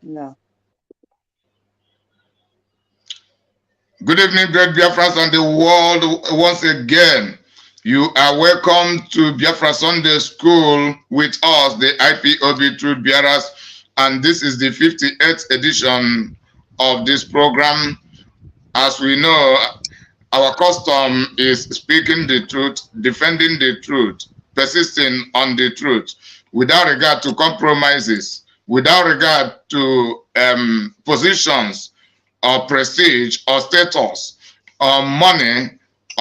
No. Good evening, great Biafras and the world once again. You are welcome to Biafra Sunday School with us, the IPOB Truth Bearers, and this is the 58th edition of this program. As we know, our custom is speaking the truth, defending the truth, persisting on the truth, without regard to compromises, without regard to positions, or prestige, or status, or money,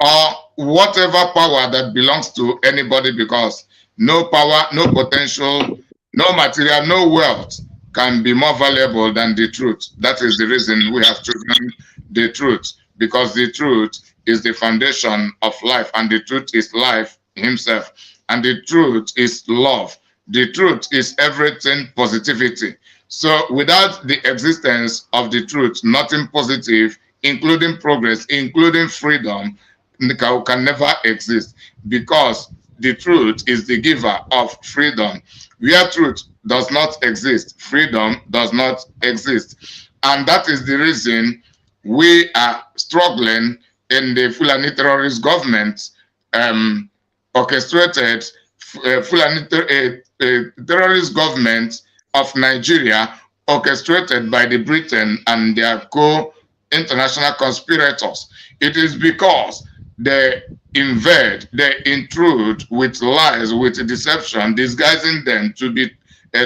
or whatever power that belongs to anybody, because no power, no potential, no material, no wealth can be more valuable than the truth. That is the reason we have chosen the truth, because the truth is the foundation of life, and the truth is life himself, and the truth is love. The truth is everything positivity. So without the existence of the truth, nothing positive, including progress, including freedom, can never exist, because the truth is the giver of freedom. Where truth does not exist, freedom does not exist. And that is the reason we are struggling in the Fulani terrorist government, orchestrated Fulani terrorist government of Nigeria, orchestrated by the Britain and their co-international conspirators. It is because they invade, they intrude with lies, with deception, disguising them to be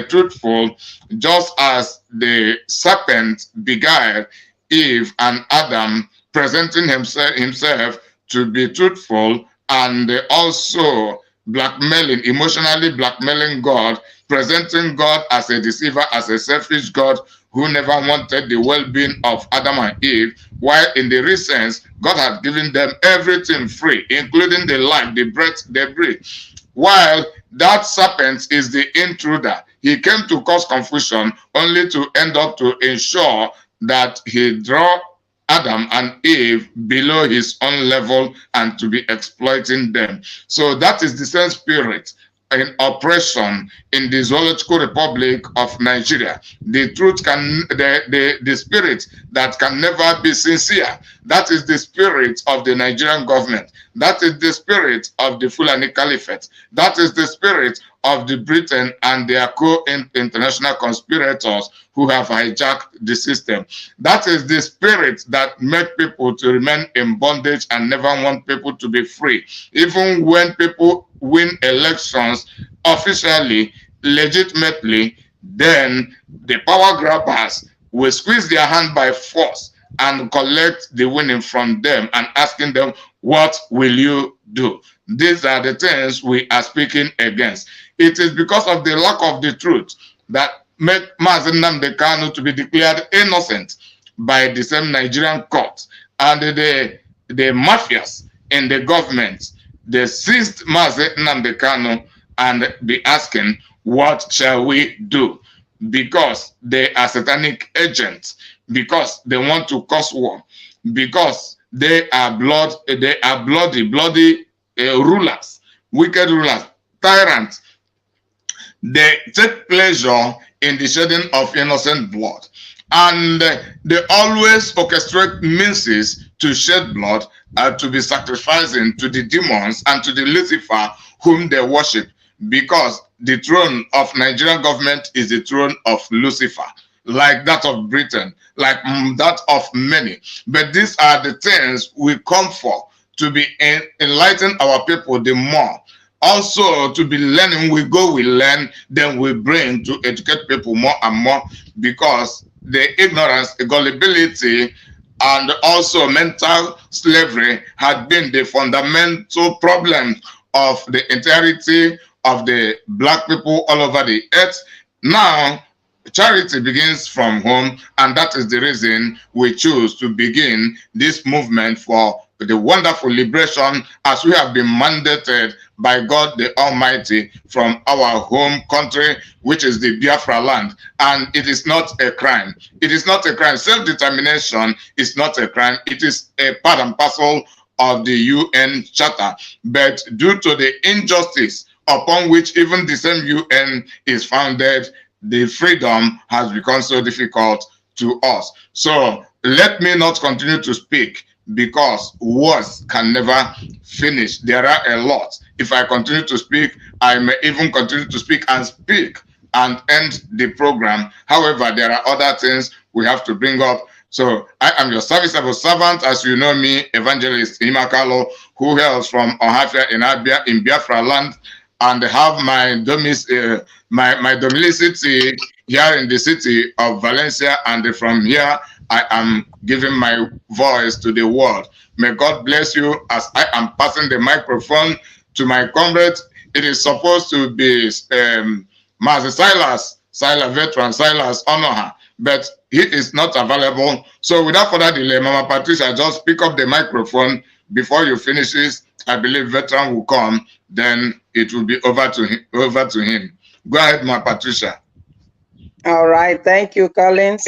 truthful, just as the serpent beguiled Eve and Adam, presenting himself to be truthful, and also blackmailing, emotionally blackmailing God, presenting God as a deceiver, as a selfish God who never wanted the well-being of Adam and Eve, while in the real sense, God had given them everything free, including the life, the breath they breathe. While that serpent is the intruder, he came to cause confusion, only to end up to ensure that he draw Adam and Eve below his own level and to be exploiting them. So that is the same spirit in oppression in the Zoological Republic of Nigeria. The truth can, the spirit that can never be sincere. That is the spirit of the Nigerian government. That is the spirit of the Fulani Caliphate. That is the spirit of the Britain and their co-international conspirators who have hijacked the system. That is the spirit that make people to remain in bondage and never want people to be free. Even when people win elections officially, legitimately, then the power grabbers will squeeze their hand by force and collect the winning from them and asking them, what will you do? These are the things we are speaking against. It is because of the lack of the truth that made Mazen Nnamdi Kanu to be declared innocent by the same Nigerian court. And the mafias in the government, they seized Mazen Nnamdi Kanu and be asking, what shall we do? Because they are satanic agents, because they want to cause war, because they are bloody rulers, wicked rulers, tyrants. They take pleasure in the shedding of innocent blood, and they always orchestrate means to shed blood, to be sacrificing to the demons and to the Lucifer whom they worship, because the throne of Nigerian government is the throne of Lucifer, like that of Britain, like that of many. But these are the things we come for, to be enlighten our people the more. Also, to be learning, we go, we learn, then we bring to educate people more and more, because the ignorance, the gullibility, and also mental slavery had been the fundamental problem of the entirety of the black people all over the earth. Now, charity begins from home, and that is the reason we choose to begin this movement for the wonderful liberation, as we have been mandated by God the Almighty from our home country, which is the Biafra land. And it is not a crime. It is not a crime. Self-determination is not a crime. It is a part and parcel of the UN Charter. But due to the injustice upon which even the same UN is founded, the freedom has become so difficult to us. So let me not continue to speak, because words can never finish. There are a lot. If I continue to speak, I may even continue to speak and end the program. However, there are other things we have to bring up. So I am your serviceable servant, as you know me, Evangelist Imakalo, who hails from Ohafia in Abia, in Biafra land, and have my domicility here in the city of Valencia, and from here I am giving my voice to the world. May God bless you as I am passing the microphone to my comrade. It is supposed to be Master Silas veteran Silas Onoha, but he is not available. So without further delay, Mama Patricia, just pick up the microphone. Before you finish this, I believe veteran will come, then it will be over to him. Go ahead, Mama Patricia. All right, thank you, Collins.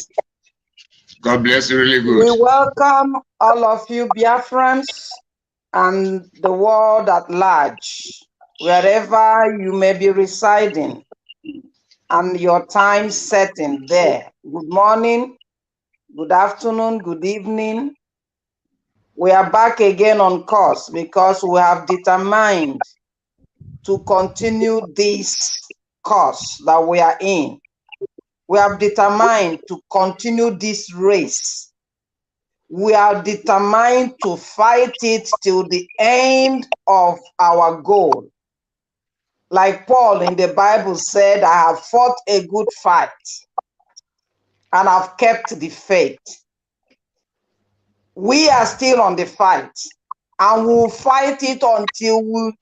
God bless you, really good. We welcome all of you Biafrans and the world at large, wherever you may be residing and your time setting there. Good morning, good afternoon, good evening. We are back again on course because we have determined to continue this course that we are in. We have determined to continue this race. We are determined to fight it till the end of our goal. Like Paul in the Bible said, I have fought a good fight and I've kept the faith. We are still on the fight, and we'll fight it until we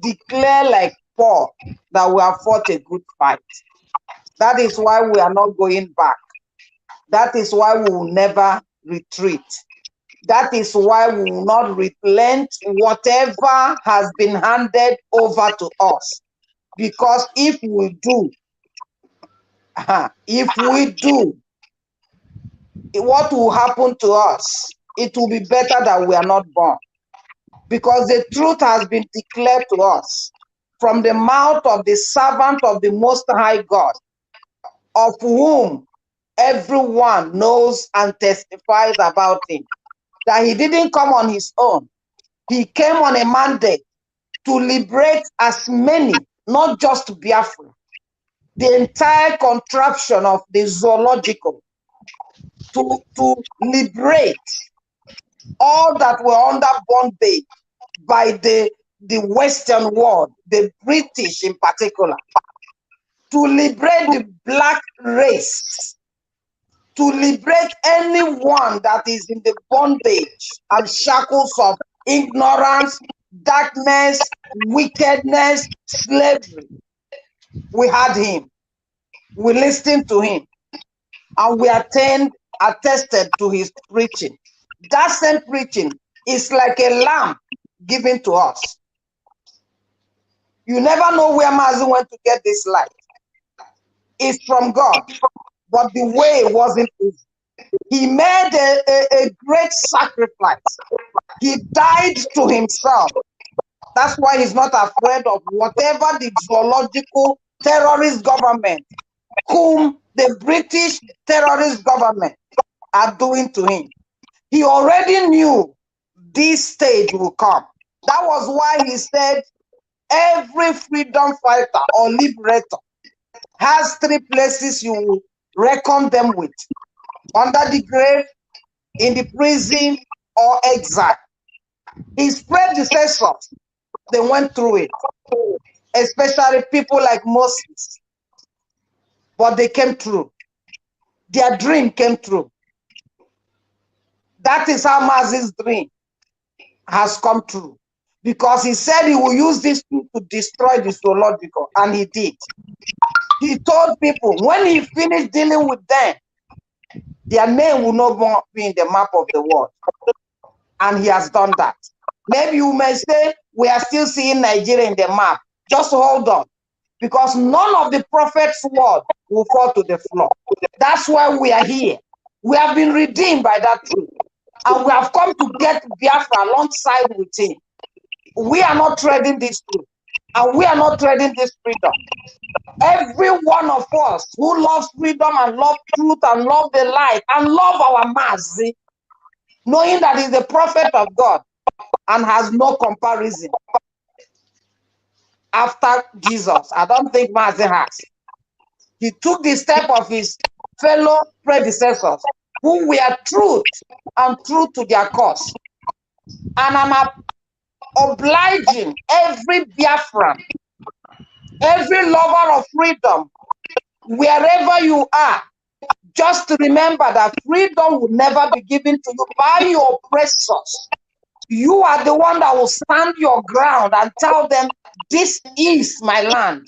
declare like Paul that we have fought a good fight. That is why we are not going back. That is why we will never retreat. That is why we will not relent whatever has been handed over to us. Because if we do, what will happen to us? It will be better that we are not born. Because the truth has been declared to us from the mouth of the servant of the Most High God, of whom everyone knows and testifies about him, that he didn't come on his own. He came on a mandate to liberate as many, not just Biafra, the entire contraption of the zoological, to liberate all that were under bondage by the Western world, the British in particular, to liberate the black race, to liberate anyone that is in the bondage and shackles of ignorance, darkness, wickedness, slavery. We had him, we listened to him, and we attested to his preaching. That same preaching is like a lamp given to us. You never know where Mazi went to get this light. It's from God, but the way wasn't easy. He made a great sacrifice. He died to himself. That's why he's not afraid of whatever the zoological terrorist government, whom the British terrorist government are doing to him. He already knew this stage will come. That was why he said every freedom fighter or liberator has three places you will reckon them with: under the grave, in the prison, or exile. His predecessors, they went through it, especially people like Moses, but they came through. Their dream came true. That is how Mazi's dream has come true, because he said he will use this to destroy the zoological, and he did. He told people when he finished dealing with them, their name will no more be in the map of the world. And he has done that. Maybe you may say, we are still seeing Nigeria in the map. Just hold on, because none of the prophet's word will fall to the floor. That's why we are here. We have been redeemed by that truth. And we have come to get Biafra alongside with him. We are not trading this truth. And we are not trading this freedom. Every one of us who loves freedom and love truth and love the light and love our Mazi, knowing that he's the prophet of God and has no comparison after Jesus. I don't think Mazi has. He took the step of his fellow predecessors who were truth and true to their cause. And I'm obliging every Biafran, every lover of freedom, wherever you are, just to remember that freedom will never be given to you by your oppressors. You are the one that will stand your ground and tell them, this is my land,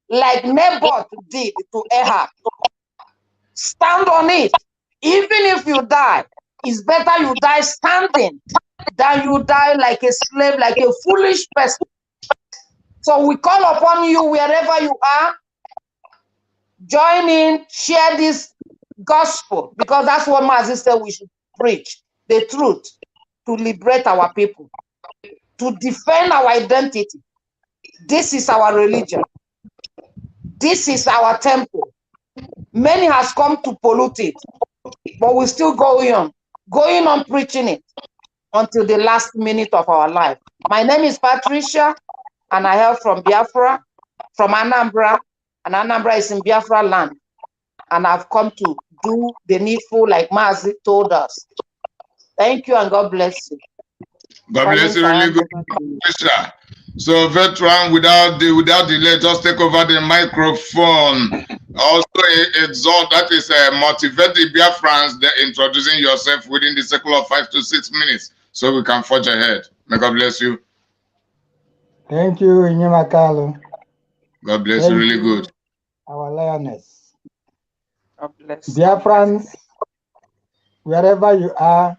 like Naboth did to Ahab. Stand on it. Even if you die, it's better you die standing than you die like a slave, like a foolish person. So we call upon you wherever you are. Join in, share this gospel, because that's what Mazi said we should preach, the truth, to liberate our people, to defend our identity. This is our religion. This is our temple. Many has come to pollute it, but we're still going on preaching it until the last minute of our life. My name is Patricia, and I hail from Biafra, from Anambra, and Anambra is in Biafra land. And I've come to do the needful like Mazi told us. Thank you and God bless you. God bless you, really good. So, veteran, without delay, just take over the microphone. Also, exhort, that is motivate the Biafrans, introducing yourself within the circle of 5 to 6 minutes so we can forge ahead. May God bless you. Thank you, Inyamakalo. God bless you, really good. Our lioness. God bless you. Biafrans, wherever you are,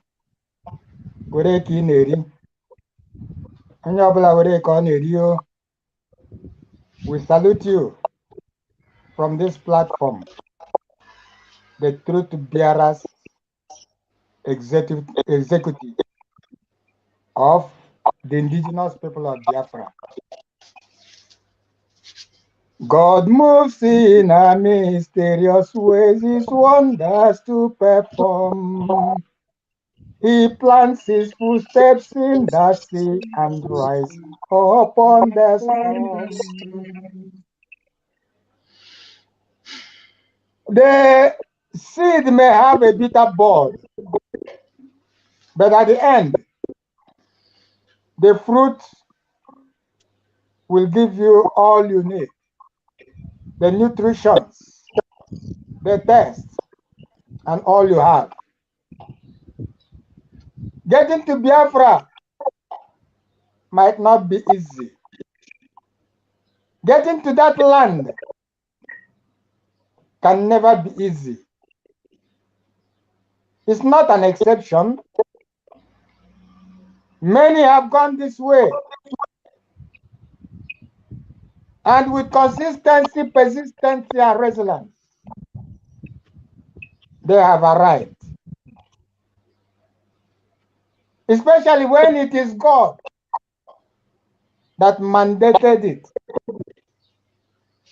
Goreki Neri. We salute you from this platform, the Truth Bearers Executive of the indigenous people of Biafra. God moves in a mysterious ways, his wonders to perform. He plants his footsteps in the sea and rises upon the storm. The seed may have a bitter bud, but at the end, the fruit will give you all you need. The nutrition, the taste, and all you have. Getting to Biafra might not be easy. Getting to that land can never be easy. It's not an exception. Many have gone this way. And with consistency, persistency, and resilience, they have arrived. Especially when it is God that mandated it,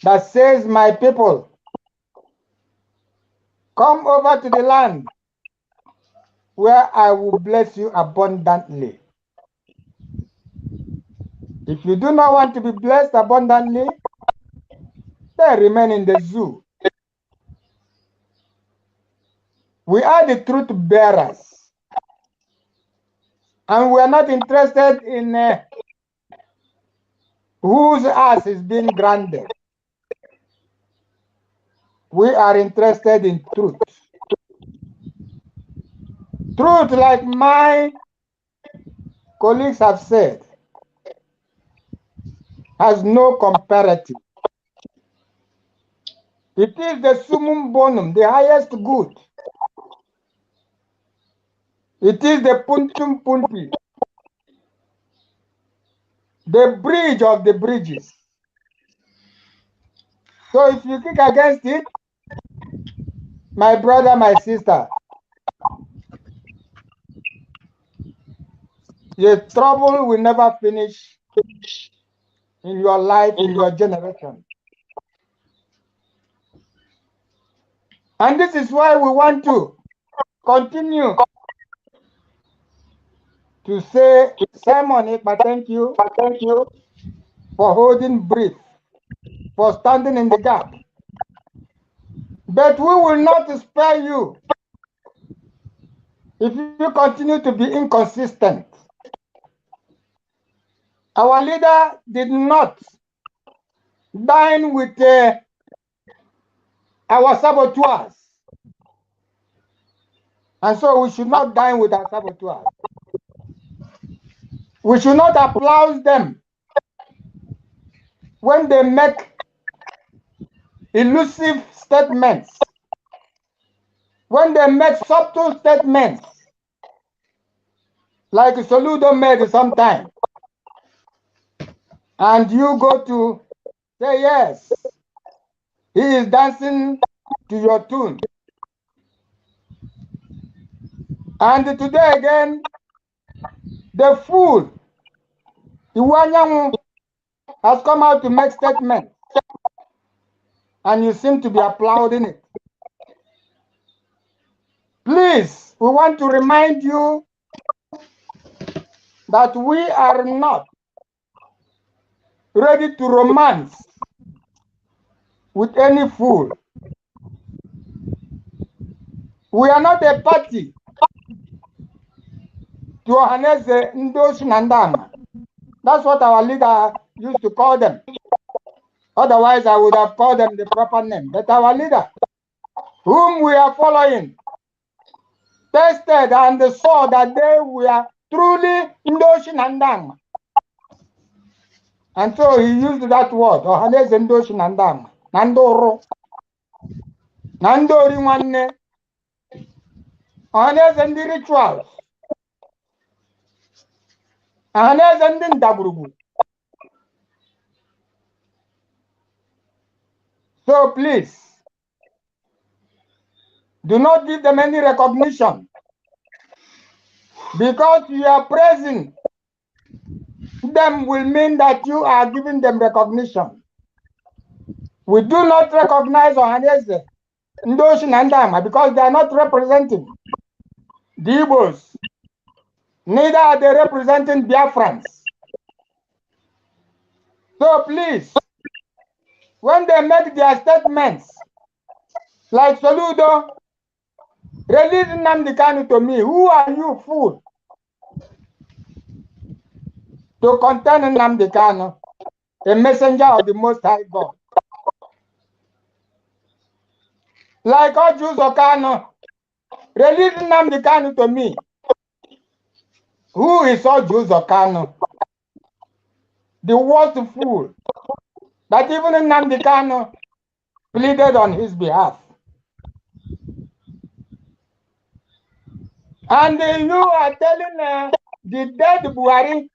that says, my people, come over to the land where I will bless you abundantly. If you do not want to be blessed abundantly, then remain in the zoo. We are the truth bearers. And we are not interested in whose ass is being granted. We are interested in truth. Truth, like my colleagues have said, has no comparative. It is the summum bonum, the highest good. It is the puntum punti, the bridge of the bridges. So if you kick against it, my brother, my sister, your trouble will never finish in your life, in your generation. And this is why we want to continue to say, Simon Ekpa, thank you for holding brief, for standing in the gap. But we will not spare you if you continue to be inconsistent. Our leader did not dine with our saboteurs. And so we should not dine with our saboteurs. We should not applaud them when they make elusive statements, when they make subtle statements, like Soludo made sometime. And you go to say, yes, he is dancing to your tune. And today again, the fool, Iwanyangu, has come out to make statements. And you seem to be applauding it. Please, we want to remind you that we are not ready to romance with any fool. We are not a party to Ohaneze Ndoshi Nandama. That's what our leader used to call them. Otherwise, I would have called them the proper name. But our leader, whom we are following, tested and saw that they were truly Ndoshi Nandama. And so he used that word, Ohaneze Ndoshi Nandama. Nandoro. Nandori Wanne. Ohaneze Ndi rituals. Ohaneze Ndi Ndagrugu. So please, do not give them any recognition, because you are praising them will mean that you are giving them recognition. We do not recognize Ohaneze Ndoshi Nandama because they are not representing the Igbos. Neither are they representing Biafrans. So please, when they make their statements, like Soludo, release Nnamdi Kanu to me. Who are you, fool, to contain Nnamdi Kanu, a messenger of the Most High God? Like Oju Zokano, release Nnamdi Kanu to me. Who is Oju Zokano? The worst fool that even Nnamdi Kanu pleaded on his behalf. And you are telling the dead Buhari,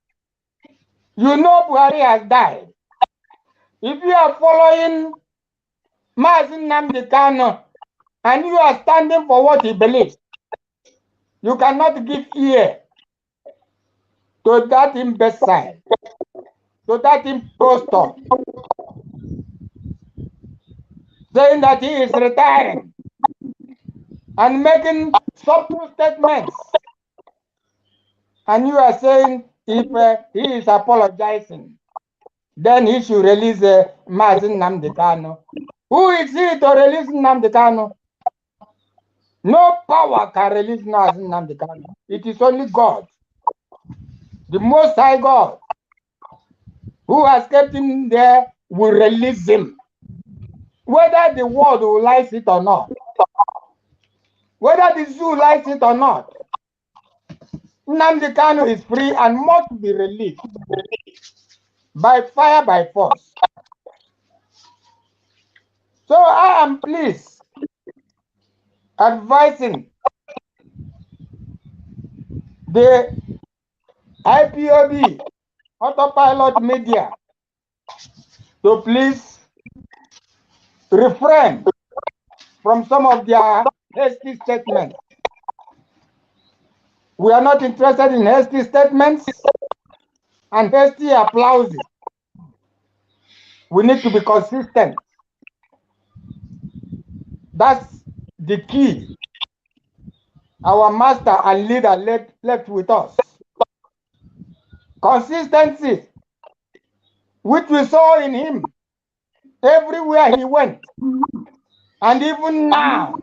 you know Buhari has died. If you are following Mazin Nnamdi Kanu and you are standing for what he believes, you cannot give ear to that imbecile, to that impostor, saying that he is retiring and making subtle statements. And you are saying if he is apologizing, then he should release Mazin Nnamdi Kanu. Who is he to release Nnamdi Kanu? No power can release Mazin Nnamdi Kanu. It is only God, the Most High God, who has kept him there, will release him. Whether the world will like it or not, whether the zoo likes it or not, Nnamdi Kanu is free and must be released by fire, by force. So I am pleased advising the IPOB autopilot media to please refrain from some of their hasty statements. We are not interested in hasty statements and hasty applauses. We need to be consistent. That's the key our master and leader left with us. Consistency, which we saw in him everywhere he went. And even now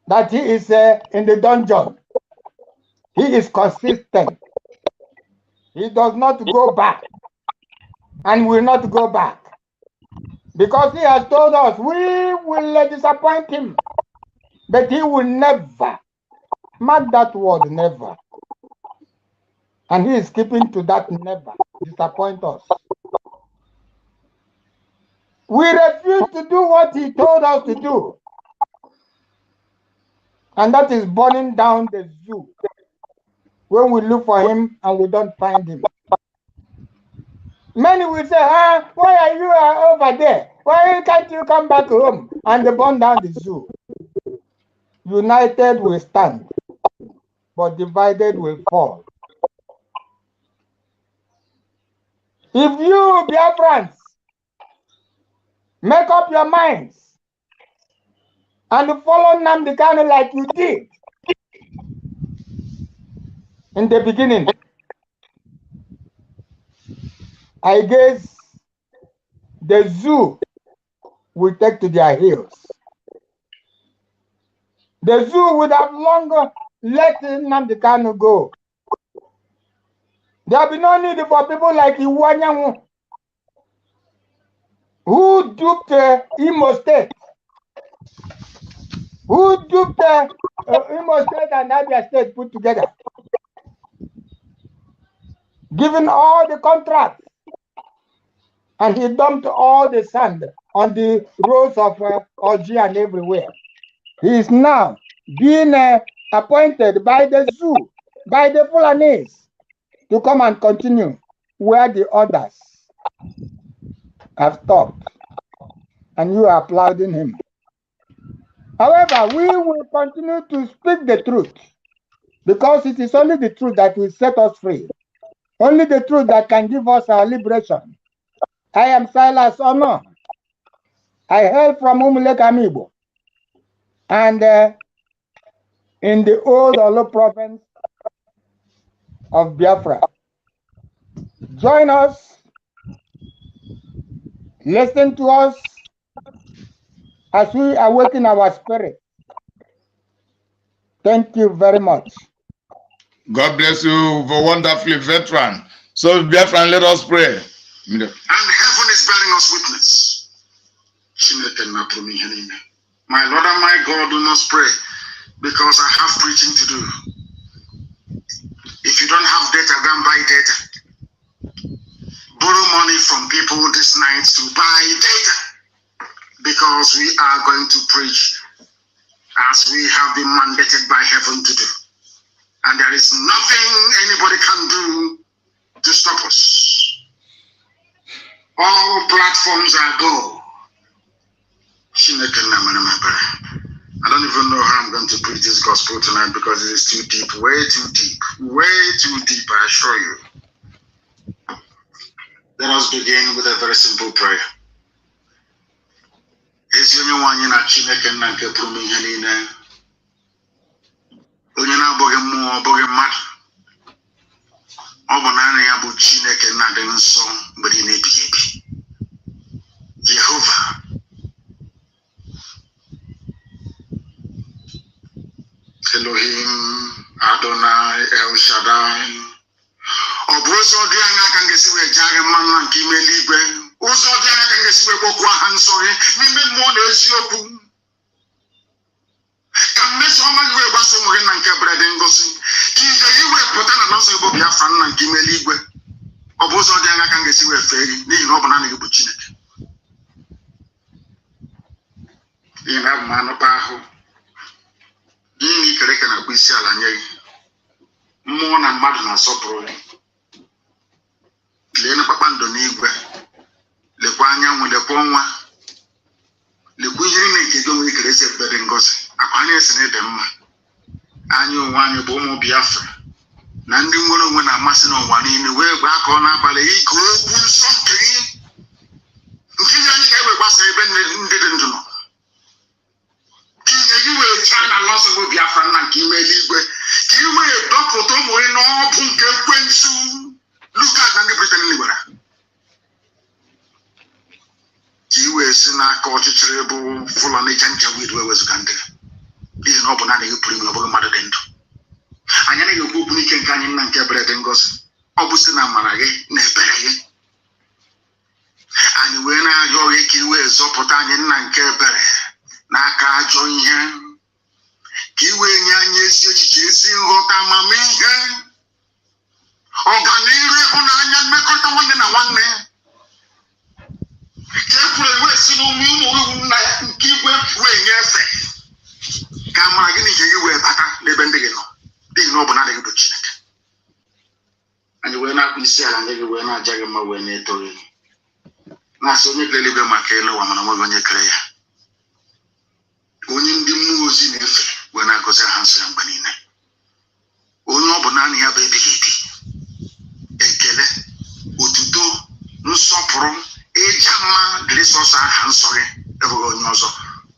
that he is in the dungeon, he is consistent. He does not go back and will not go back. Because he has told us we will disappoint him, but he will never, mark that word, never. And he is keeping to that never disappoint us. We refuse to do what he told us to do. And that is burning down the zoo. When we look for him and we don't find him. Many will say, why are you over there? Why can't you come back home and burn down the zoo? United will stand, but divided will fall. If you, Biafrans, make up your minds and follow Nnamdi Kanu like you did in the beginning, I guess the zoo will take to their heels. The zoo would have longer let Nnamdi Kanu go. There will be no need for people like Iwanyanwu, who duped Imo State, who duped Imo State and Abia State put together, given all the contracts, and he dumped all the sand on the roads of Oji and everywhere. He is now being appointed by the zoo, by the Fulanese, to come and continue where the others have stopped. And you are applauding him. However, we will continue to speak the truth, because it is only the truth that will set us free. Only the truth that can give us our liberation. I am Silas Ono. I hail from Umulekamibo. And in the old Olo province of Biafra. Join us, listen to us as we awaken our spirit. Thank you very much. God bless you for wonderfully, veteran. So, Biafran, let us pray. And heaven is bearing us witness. My Lord and my God, do not pray, because I have preaching to do. If you don't have data, go and buy data. Borrow money from people this night to buy data, because we are going to preach as we have been mandated by heaven to do. And there is nothing anybody can do to stop us. All platforms are go. I don't even know how I'm going to preach this gospel tonight, because it is too deep, way too deep, I assure you. Let us begin with a very simple prayer. Jehovah, Elohim, Adonai, El Shaddai. Obuzo dianga kangesiwe jare manna kimeligwe. Uzo dianga kangesiwe bokwa hansori. Mime mo ezioku. Kameso magwe baso mo na nke brede ngosi. Kije iwe potana no so bo Biafra na kimeligwe. Obuzo dianga kangesiwe feri ni no bana na bu Chineke. Ina mano baho. Ini kereka na kwisi ala nye. Mmụọ na mmadụ na-asọpụrụ. Lee na kpakpando n'igwe. Lekwa anyanwụ, lekwa ọnwa. Lekwa ihe niile nke gị onwe ikere esi ebere ngozi. Akwa anyị esi na-ede mma. Anyị onwe anyị bụ ụmụ Biafra. Na ndị nwere onwe na-amasị n'ụwa niile wee gba aka ọ na-abalị ige okwu nsọ nke gị. Nke anyị ka ebe gbasa ebe ndị dị ndụ nọ. China lost of Biafra and Kimeligwe. You may double to win all Punke Quensu. Look at the Britain Libera. You were Sina Coachable, full on a gentle with where was Gandhi. This is not banana you put in your mother dent. I know you go Punican Canyon and Cabret and Goss. Obusina Manage, Nebere. And when I go, you were Zopotan and Cabere. Naka join him. Kiwe Nyanyes, Rota Mamiga. Organire Honanya Makota one and a one man. Careful, we're seeing you give way, yes. Come on, you were better, Lebendigano. Did no banana to chick. And you were not be selling, you were not jagging my way near to you. Now, so you clearly be my fellow woman when you clear. When you move in if when I go to handsome banana. Oh, no banana, baby kitty. Ekele, Utudo, no sopro. Ejama resource handsome everyone knows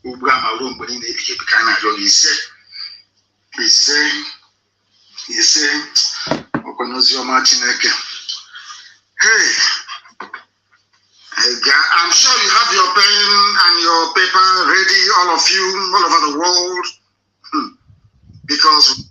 Ubrama room but in the kind of you say Okonozio Martineke. Hey, I'm sure you have your pen and your paper ready, all of you, all over the world, because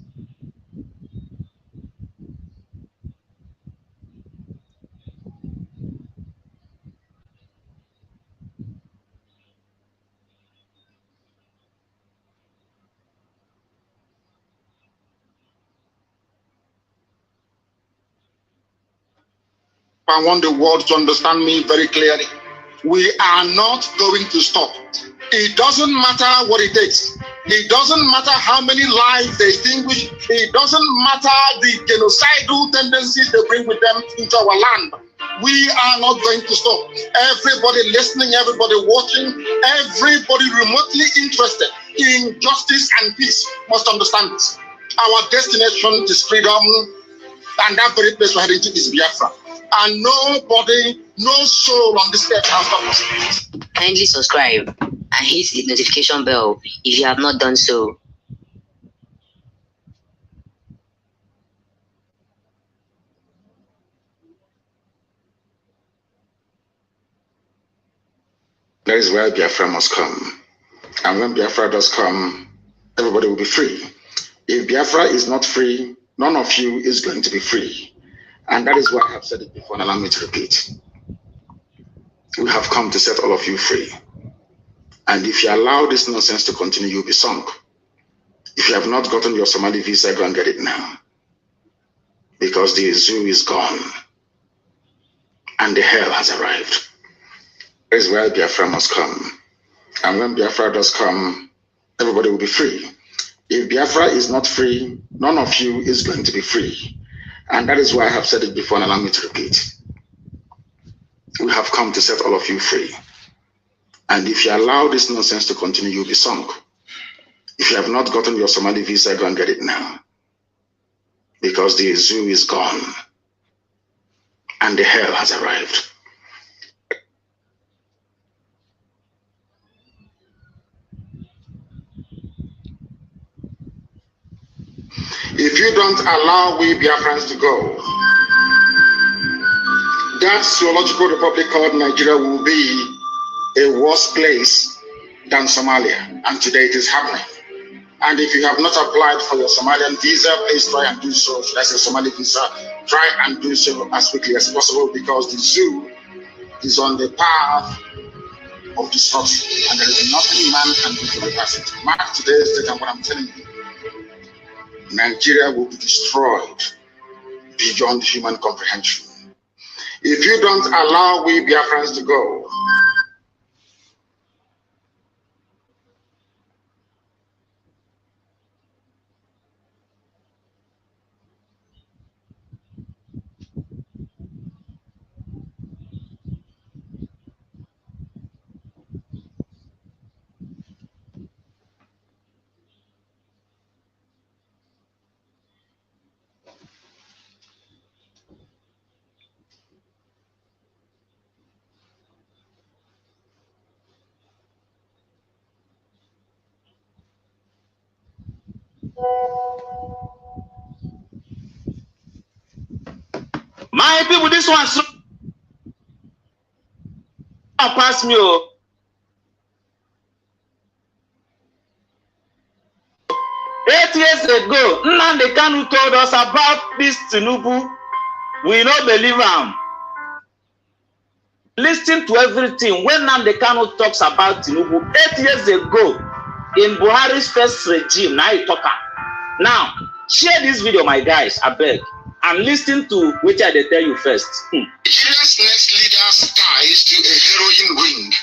I want the world to understand me very clearly. We are not going to stop. It doesn't matter what it takes. It doesn't matter how many lives they extinguish. It doesn't matter the genocidal tendencies they bring with them into our land. We are not going to stop. Everybody listening, everybody watching, everybody remotely interested in justice and peace must understand this. Our destination is freedom, and that very place we're heading to is Biafra. And nobody, no soul on this earth can stop us. Kindly subscribe and hit the notification bell if you have not done so. That is where Biafra must come. And when Biafra does come, everybody will be free. If Biafra is not free, none of you is going to be free. And that is why I have said it before, and allow me to repeat. We have come to set all of you free. And if you allow this nonsense to continue, you'll be sunk. If you have not gotten your Somali visa, go and get it now. Because the zoo is gone. And the hell has arrived. That is where Biafra must come. And when Biafra does come, everybody will be free. If Biafra is not free, none of you is going to be free. And that is why I have said it before, and allow me to repeat. We have come to set all of you free. And if you allow this nonsense to continue, you'll be sunk. If you have not gotten your Somali visa, go and get it now. Because the zoo is gone. And the hell has arrived. If you don't allow we Biafrans to go, that zoological republic called Nigeria will be a worse place than Somalia. And today it is happening. And if you have not applied for your Somalian visa, please try and do so. Should I say Somali visa? Try and do so as quickly as possible, because the zoo is on the path of destruction. And there is nothing man can do to reverse it. Mark today's date and what I'm telling you. Nigeria will be destroyed beyond human comprehension. If you don't allow we Biafrans to go, My people, this one pass me. 8 years ago, Nnamdi Kanu told us about this Tinubu. We don't believe him. Listen to everything. When Nnamdi Kanu talks about Tinubu 8 years ago in Buhari's first regime, now he talk. Now, share this video, my guys, I beg. And listen to which I tell you first. Nigeria's next leader's ties to a heroin wing.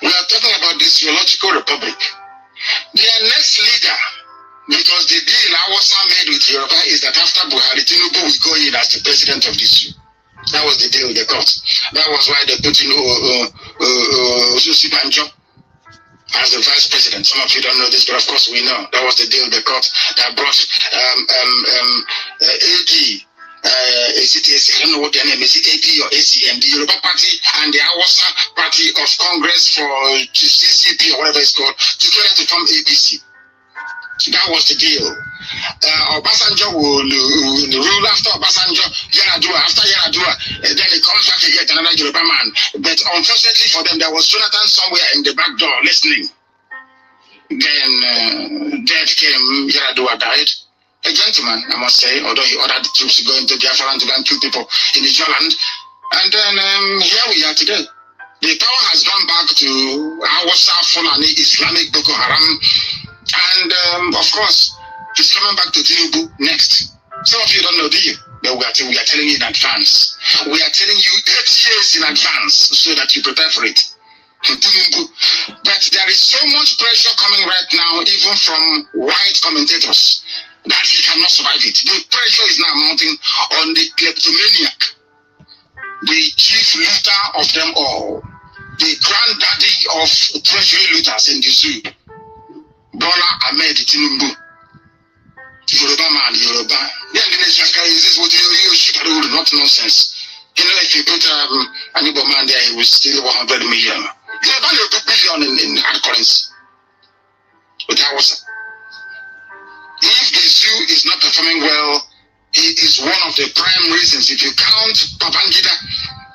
We are talking about the Zoological Republic. Their next leader, because the deal Awasa made with Yoruba is that after Buhari, Tinubu will go in as the president of this zoo. That was the deal they got. That was why they put in Osusi Banjo as the vice president. Some of you don't know this, but of course we know. That was the deal they got that brought AD. Is it AC? I don't know what their name is. Is it AP or ACM? The Yoruba Party and the Awasa Party of Congress for CCP or whatever it's called, together to form ABC. That was the deal. Obasanjo will rule after Obasanjo, Yaradua, after Yaradua, then he comes back again, another Yoruba man. But unfortunately for them, there was Jonathan somewhere in the back door listening. Then death came, Yaradua died. A gentleman, I must say, although he ordered the troops to go into BIAFRA and to go and kill people in his land. And then here we are today. The power has gone back to Hausa, Fulani, Islamic, Boko Haram. And of course, it's coming back to Tinubu next. Some of you don't know, do you? But we are telling you in advance. We are telling you 8 years in advance so that you prepare for it. Tinubu. But there is so much pressure coming right now, even from white commentators, that he cannot survive it. The pressure is now mounting on the kleptomaniac, the chief looter of them all, the granddaddy of treasury looters in the zoo, Bola Ahmed Tinubu. Yoruba man, Yoruba. Yeah, the nation is this what you not nonsense. You know, if you put an Igbo man there, he will steal 100 million. Yoruba will put billion in hard currency. But that was. If the zoo is not performing well, it is one of the prime reasons. If you count Babangida,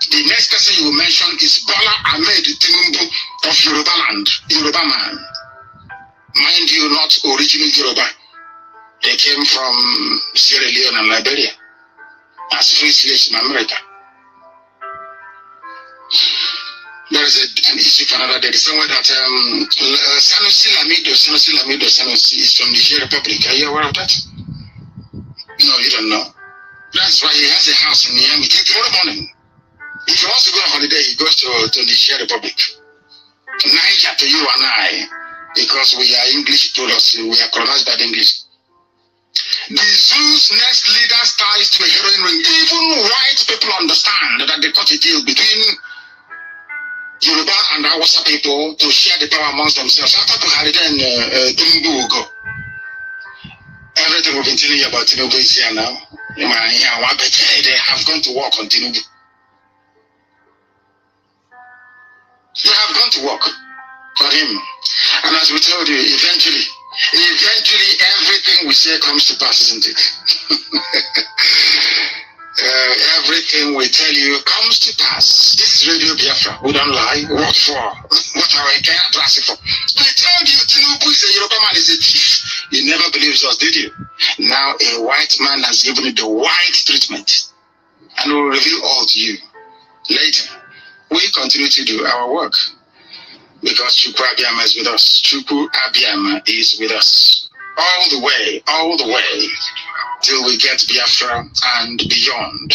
the next person you will mention is Bola Ahmed Tinubu of Yoruba land, Yoruba man. Mind you, not original Yoruba. They came from Sierra Leone and Liberia as free slaves in America. There is an issue for another day. Somewhere that Sanusi Lamido is from the Niger Republic. Are you aware of that? No, you don't know. That's why he has a house in Miami. Tomorrow morning, if he wants to go on holiday, he goes to the Niger Republic. Niger to you and I, because we are English products, we are colonized by the English. The zoo's next leaders ties to a heroin ring. Even white people understand that they cut a deal between Yoruba and Hausa people to share the power amongst themselves. After Buhari, then Tinubu will go. Everything we've been telling you about Tinubu is here now. They have gone to work on Tinubu. They have gone to work for him. And as we told you, eventually everything we say comes to pass, isn't it? Everything we tell you comes to pass. This is Radio Biafra. We don't lie. What for? What are we care to ask for? We told you Tinubu is a Yoruba man, is a thief. You never believed us, did you? Now a white man has given you the white treatment. And we'll reveal all to you later. We continue to do our work. Because Chukwu Abiyama is with us. Chukwu Abiyama is with us. All the way, till we get Biafra and beyond.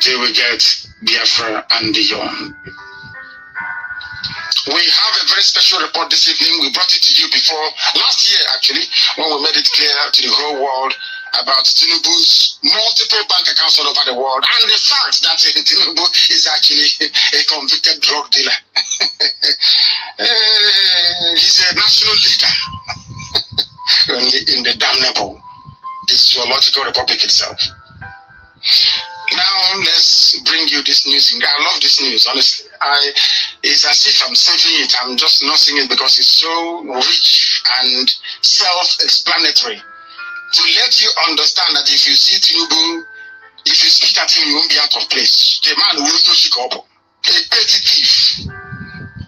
Till we get Biafra and beyond. We have a very special report this evening. We brought it to you before, last year actually, when we made it clear to the whole world about Tinubu's multiple bank accounts all over the world and the fact that Tinubu is actually a convicted drug dealer. He's a national leader in the damnable, the Zoological Republic itself. Now let's always bring you this news. I love this news, honestly. It's as if I'm saving it. I'm just not saying it because it's so rich and self-explanatory. To let you understand that if you see Tinubu, if you speak at him, you won't be out of place. The man will not shake up. A petty thief.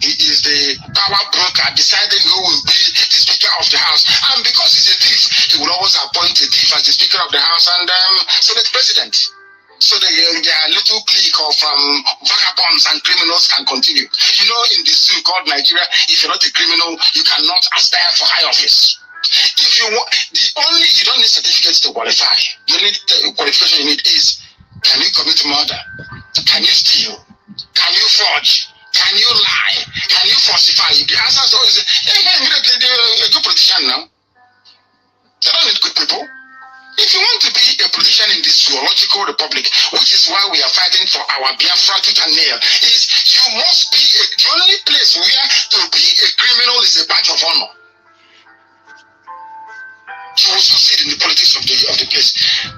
He is the power broker deciding who will be the Speaker of the House. And because he's a thief, he will always appoint a thief as the Speaker of the House and Senate President. So their little clique of vagabonds and criminals can continue. You know, in the zoo called Nigeria, if you're not a criminal, you cannot aspire for high office. If you want, you don't need certificates to qualify. The qualification you need is, can you commit murder? Can you steal? Can you forge? Can you lie? Can you falsify? The answer is always, hey, a good politician now. They don't need good people. If you want to be a politician in this zoological republic, which is why we are fighting for our Biafra tooth and nail, is you must be the only place where to be a criminal is a badge of honor. You will succeed in the politics of the place.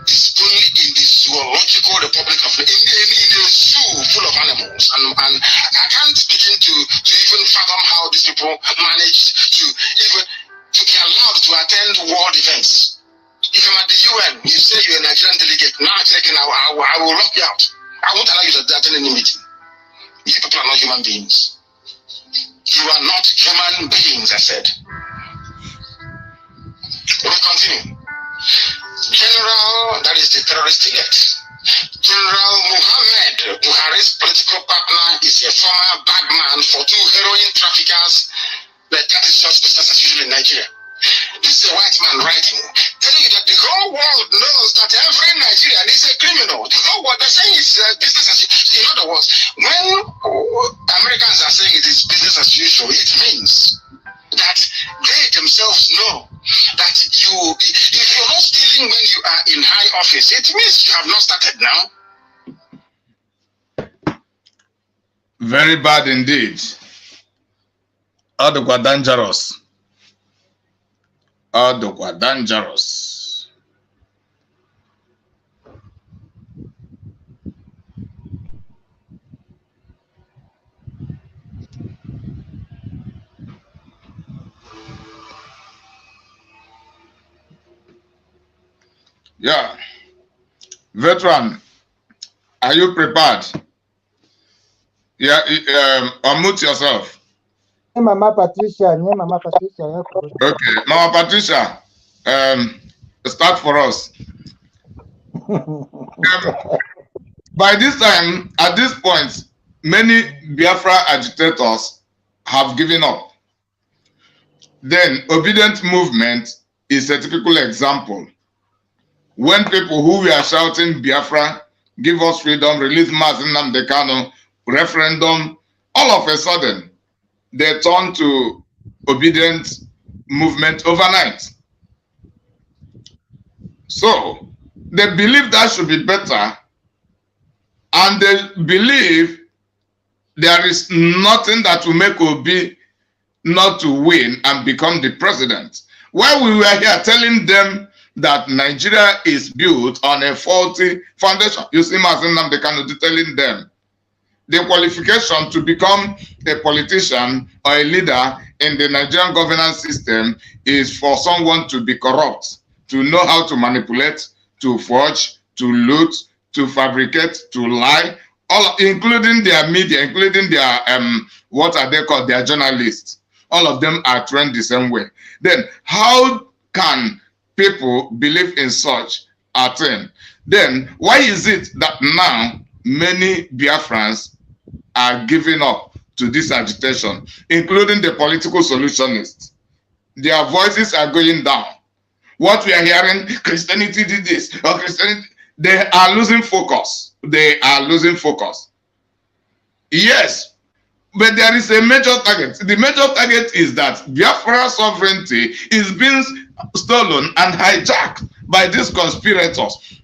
It's only in the zoological republic of in a zoo full of animals, and I can't begin to even fathom how these people managed to be allowed to attend world events. If I'm at the UN, you say you're a Nigerian delegate. Now I will lock you out. I won't allow you to attend any meeting. You people are not human beings. You are not human beings, I said. We continue. General, that is the terrorist elect. General Muhammad Buhari's political partner is a former bagman for 2 heroin traffickers, but that is just business as usual in Nigeria. This is a white man writing, telling you that the whole world knows that every Nigerian is a criminal. The whole world, they're saying it's business as usual. In other words, when Americans are saying it is business as usual, it means that they themselves know that if you're not stealing when you are in high office, it means you have not started now. Very bad indeed. Adokwa dangerous. Adokwa dangerous. Yeah. Veteran, are you prepared? Yeah, unmute yourself. Mama Patricia. Okay, Mama Patricia, start for us. By this time, at this point, many Biafra agitators have given up. Then, obedient movement is a typical example. When people who were shouting Biafra, give us freedom, release Mazi Nnamdi Kanu, referendum, all of a sudden, they turn to obedient movement overnight. So, they believe that should be better, and they believe there is nothing that will make Obi not to win and become the president. While we were here telling them that Nigeria is built on a faulty foundation. You see, Mazi Nnamdi Kanu telling them the qualification to become a politician or a leader in the Nigerian governance system is for someone to be corrupt, to know how to manipulate, to forge, to loot, to fabricate, to lie, all, including their media, including their, what are they called, their journalists. All of them are trained the same way. Then how can people believe in such a thing? Then why is it that now many Biafrans are giving up to this agitation, including the political solutionists? Their voices are going down. What we are hearing, Christianity did this, or Christianity, they are losing focus. They are losing focus. Yes, but there is a major target. The major target is that Biafra sovereignty is being stolen and hijacked by these conspirators.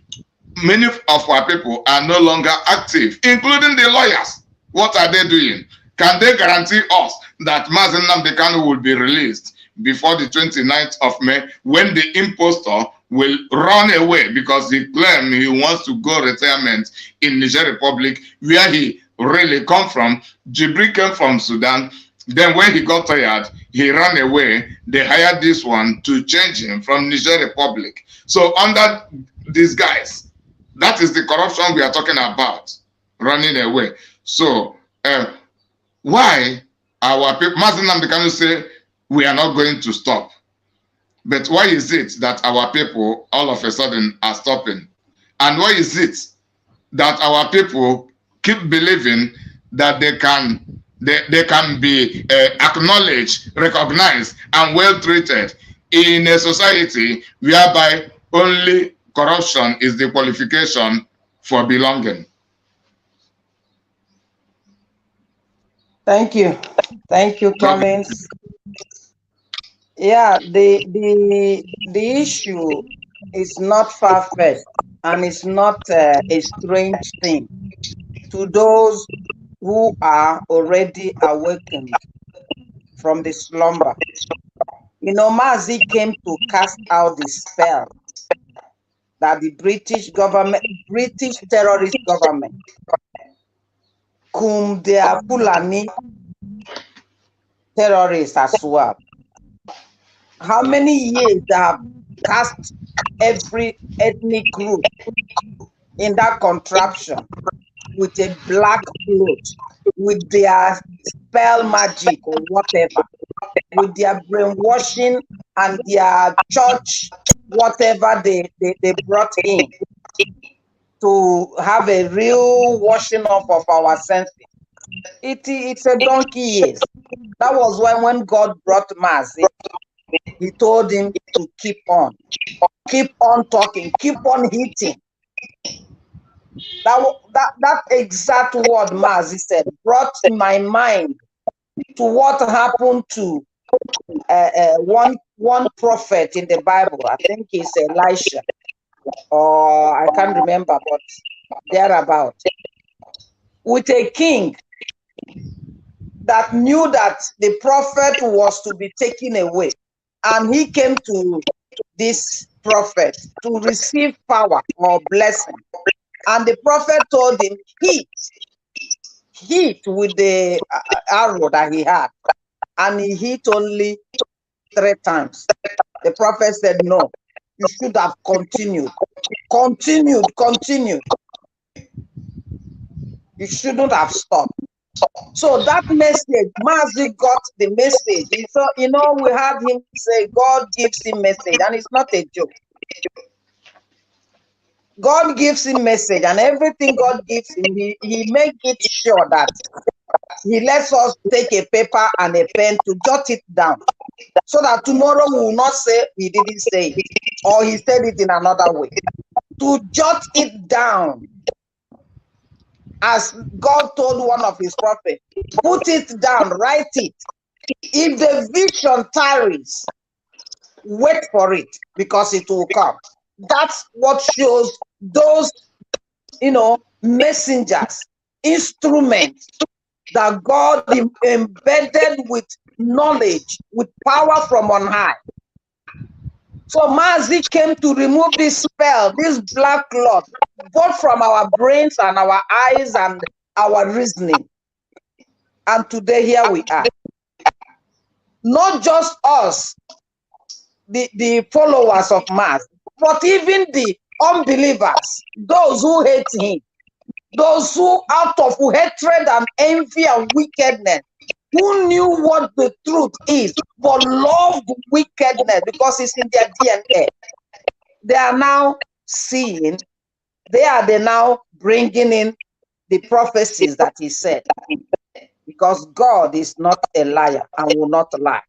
Many of our people are no longer active, including the lawyers. What are they doing? Can they guarantee us that Mazi Nnamdi Kanu will be released before the 29th of May, when the impostor will run away because he claimed he wants to go retirement in Niger Republic, where he really come from. Jibri came from Sudan. Then when he got tired, he ran away. They hired this one to change him from Niger Republic. So under these guys, that is the corruption we are talking about, running away. So why our people, Mazen Namdekanu say, we are not going to stop. But why is it that our people all of a sudden are stopping? And why is it that our people keep believing that they can be acknowledged, recognized, and well treated in a society whereby only corruption is the qualification for belonging? Thank you, Collins. Yeah, the issue is not far-fetched, and it's not a strange thing to those who are already awakened from the slumber. You know, Mazi came to cast out the spell that the British terrorist government, whom they are Fulani terrorists as well. How many years they have cast every ethnic group in that contraption with a black cloth, with their spell magic or whatever, with their brainwashing and their church, whatever they brought in to have a real washing off of our senses. It's a donkey years. That was when God brought Mazi. He told him to keep on talking, keep on hitting. That exact word Mazi said brought my mind to what happened to one prophet in the Bible. I think it's Elisha, or I can't remember, but thereabout. With a king that knew that the prophet was to be taken away. And he came to this prophet to receive power or blessing. And the prophet told him, hit with the arrow that he had. And he hit only 3 times. The prophet said, no, you should have continued. You shouldn't have stopped. So that message, Mazi got the message. So, you know, we had him say God gives him message, and it's not a joke. God gives him message, and everything God gives him, he makes it sure that he lets us take a paper and a pen to jot it down, so that tomorrow we will not say he didn't say it, or he said it in another way. To jot it down. As God told one of his prophets, put it down, write it. If the vision tarries, wait for it, because it will come. That's what shows those, you know, messengers, instruments that God embedded with knowledge, with power from on high. So Mazi came to remove this spell, this black cloth, both from our brains and our eyes and our reasoning. And today here we are. Not just us, the followers of Mazi, but even the unbelievers, those who hate him, those who out of hatred and envy and wickedness, who knew what the truth is, but loved wickedness because it's in their DNA. They are now seeing, they are now bringing in the prophecies that he said, because God is not a liar and will not lie.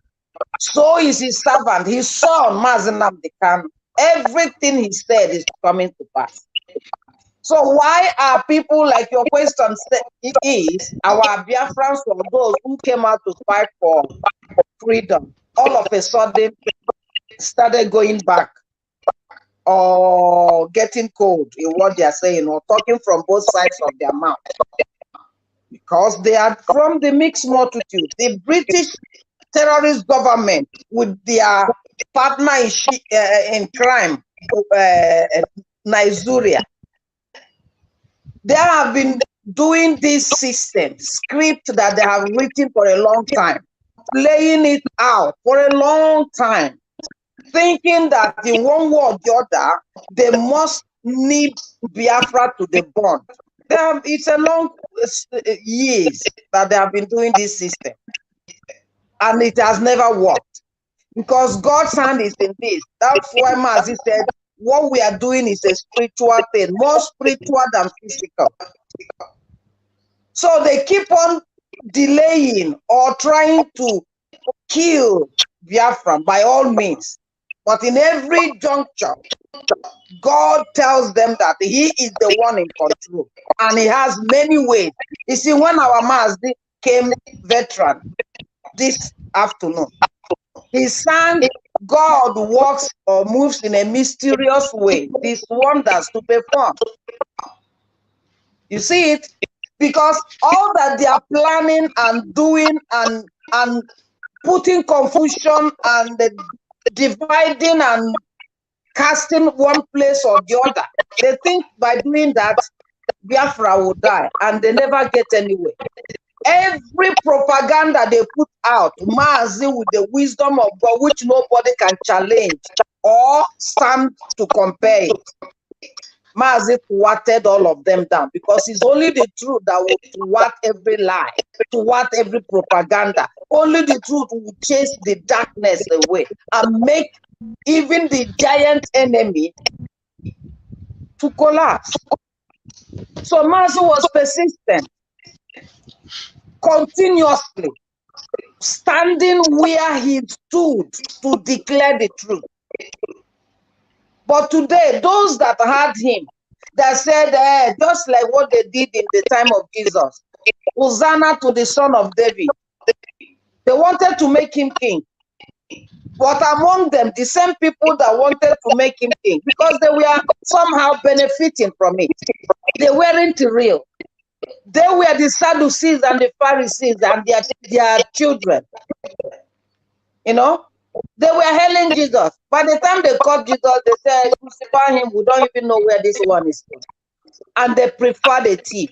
So is his servant, his son, Mazen Namdekanu. Everything he said is coming to pass. So why are people, like your question is, our Biafrans or those who came out to fight for freedom, all of a sudden started going back or getting cold in what they are saying, or talking from both sides of their mouth? Because they are from the mixed multitude. The British terrorist government with their partner in crime, Nigeria. They have been doing this system, script that they have written for a long time, playing it out for a long time, thinking that in one way or the other, they must need Biafra to the bond. It's a long years that they have been doing this system, and it has never worked because God's hand is in this. That's why Mazi said, what we are doing is a spiritual thing, more spiritual than physical. So they keep on delaying or trying to kill Biafra by all means. But in every juncture, God tells them that he is the one in control. And he has many ways. You see, when our Mazi came veteran this afternoon, he sang, God works or moves in a mysterious way, these wonders to perform. You see it? Because all that they are planning and doing and putting confusion and dividing and casting one place or the other, they think by doing that, Biafra will die, and they never get anywhere. Every propaganda they put out, Mazi with the wisdom of God, which nobody can challenge or stand to compare it. Mazi thwarted all of them down because it's only the truth that will thwart every lie, thwart every propaganda. Only the truth will chase the darkness away and make even the giant enemy to collapse. So Mazi was persistent, continuously standing where he stood to declare the truth. But today, those that had him, that said, just like what they did in the time of Jesus, Hosanna to the Son of David, they wanted to make him king. But among them, the same people that wanted to make him king, because they were somehow benefiting from it, they weren't real. They were the Sadducees and the Pharisees and their children. You know, they were hailing Jesus. By the time they caught Jesus, they said, crucify him. We don't even know where this one is. And they preferred a thief.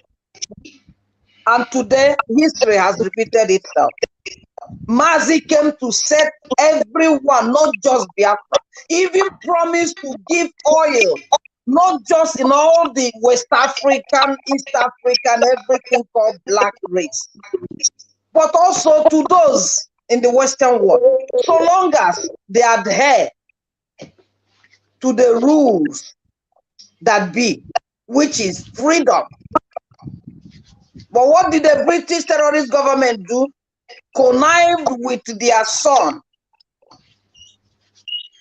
And today, history has repeated itself. Mazi came to set everyone, not just Biafra, even promised to give oil, not just in all the West African, East African, everything called black race, but also to those in the Western world, so long as they adhere to the rules that be, which is freedom. But what did the British terrorist government do? Connived with their son,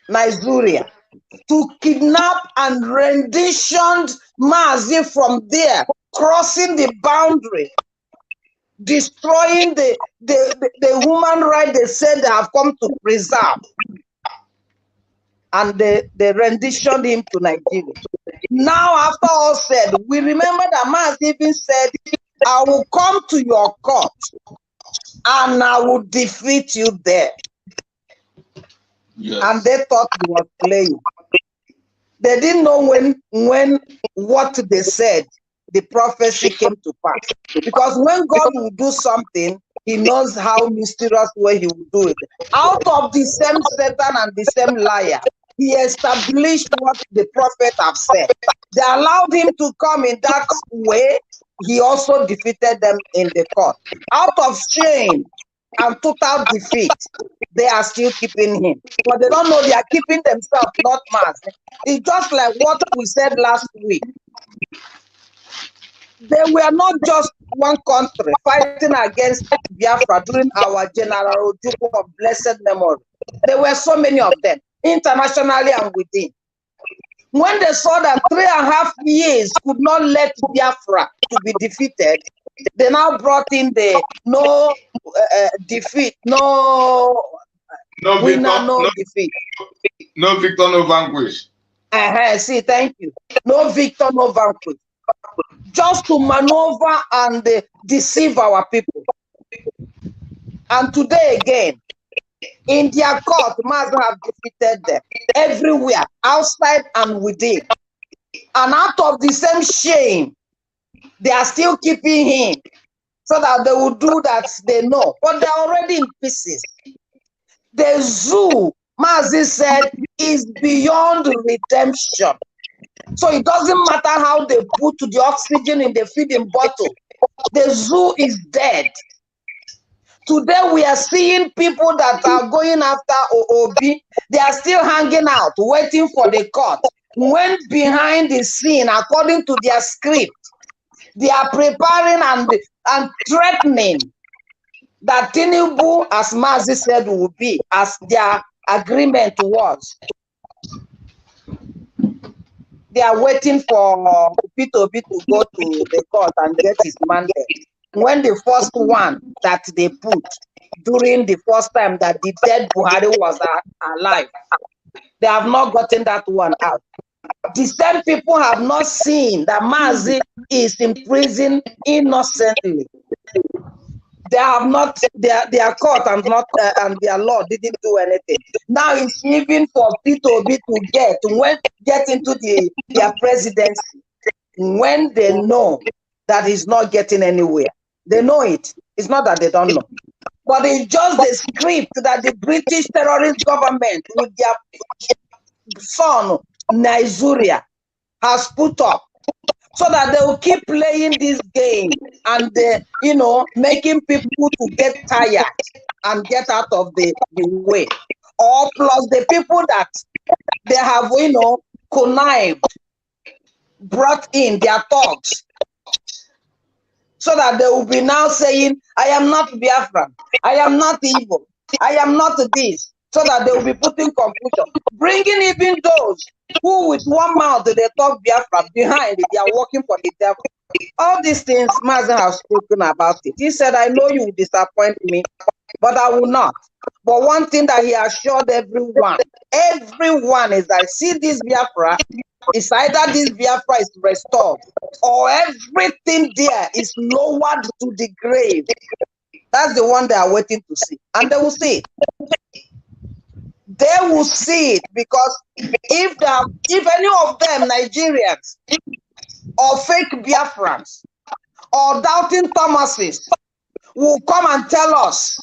Nigeria, to kidnap and renditioned Mazi from there, crossing the boundary, destroying the human right they said they have come to preserve. And they renditioned him to Nigeria. Now, after all said, we remember that Mazi even said, I will come to your court and I will defeat you there. Yes. And they thought he was playing. They didn't know when what they said, the prophecy came to pass. Because when God will do something, he knows how mysterious way he will do it. Out of the same Satan and the same liar, he established what the prophet have said. They allowed him to come in that way. He also defeated them in the court. Out of shame and total defeat, they are still keeping him. But they don't know they are keeping themselves, not Mazi. It's just like what we said last week. They were not just one country fighting against Biafra during our General Ojukwu of blessed memory. There were so many of them, internationally and within. When they saw that 3.5 years could not let Biafra to be defeated, they now brought in the no defeat, no winner, no defeat. No victor, no vanquish. See, thank you. No victor, no vanquish. Just to maneuver and deceive our people. And today again, In their court, Mazi have defeated them everywhere, outside and within. And out of the same shame, they are still keeping him so that they will do that they know. But they're already in pieces. The zoo, Mazi said, is beyond redemption. So it doesn't matter how they put the oxygen in the feeding bottle. The zoo is dead. Today we are seeing people that are going after OOB. They are still hanging out, waiting for the court. When behind the scene, according to their script, they are preparing and threatening that Tinubu, as Mazi said, will be, as their agreement was. They are waiting for IPOB to go to the court and get his mandate. When the first one that they put during the first time that the dead Buhari was alive, they have not gotten that one out. The same people have not seen that Mazi is in prison innocently. They have not, their court and not and their law didn't do anything. Now it's even for IPOB to get into their presidency when they know that he's not getting anywhere. They know it. It's not that they don't know. But it's just the script that the British terrorist government with their son, Nigeria, has put up so that they will keep playing this game and, making people to get tired and get out of the way. Or plus the people that they have, connived, brought in their thugs, so that they will be now saying, I am not Biafran, I am not evil, I am not this, so that they will be putting confusion. Bringing even those who with one mouth they talk Biafra, behind it, they are working for the devil. All these things, Mazi has spoken about it. He said, I know you will disappoint me, but I will not. But one thing that he assured everyone is that, see this Biafra, it's either this Biafra is restored or everything there is lowered to the grave. That's the one they are waiting to see. And they will see it. They will see it, because if any of them, Nigerians, or fake Biafrans, or doubting Thomases, will come and tell us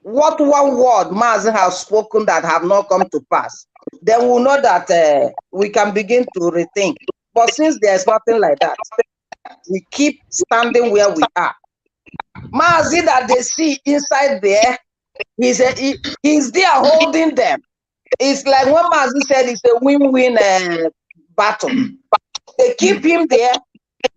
what one word Mazi has spoken that have not come to pass, then we'll know that we can begin to rethink. But since there's nothing like that, we keep standing where we are. Mazi that they see inside there, he's there holding them. It's like when Mazi said it's a win-win battle. They keep him there.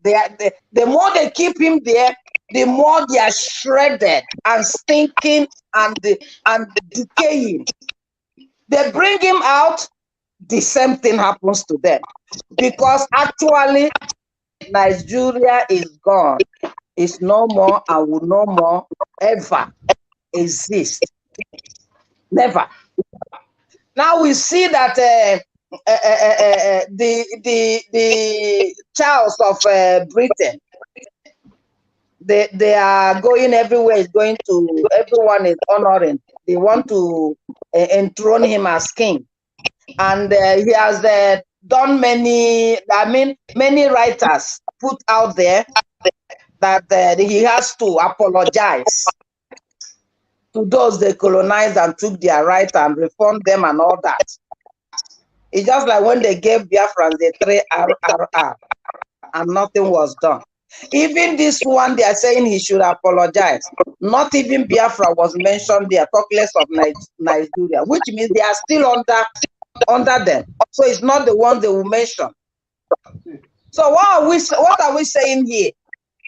The more they keep him there, the more they are shredded and stinking and decaying. They bring him out, the same thing happens to them. Because actually, Nigeria is gone. It's no more and will no more ever exist. Never. Now we see that the Charles of Britain, they are going everywhere. Is going to, everyone is honoring. They want to enthrone him as king, and he has done many. Many writers put out there that he has to apologize to those they colonized and took their right and reformed them and all that. It's just like when they gave Biafrans the 3 RRR and nothing was done. Even this one, they are saying he should apologize. Not even Biafra was mentioned there, talk less of Nigeria, which means they are still under them. So it's not the one they will mention. So what are we saying here?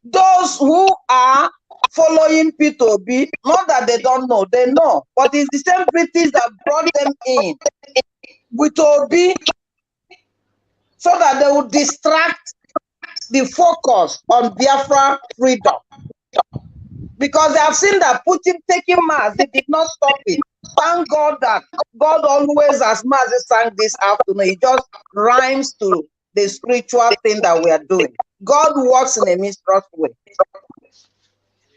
Those who are following P2B, not that they don't know, they know. But it's the same British that brought them in with Obi, so that they will distract the focus on Biafra freedom. Because they have seen that Putin taking Mars, they did not stop it. Thank God that God always, as Mazi sang this afternoon, it just rhymes to the spiritual thing that we are doing. God works in a mysterious way.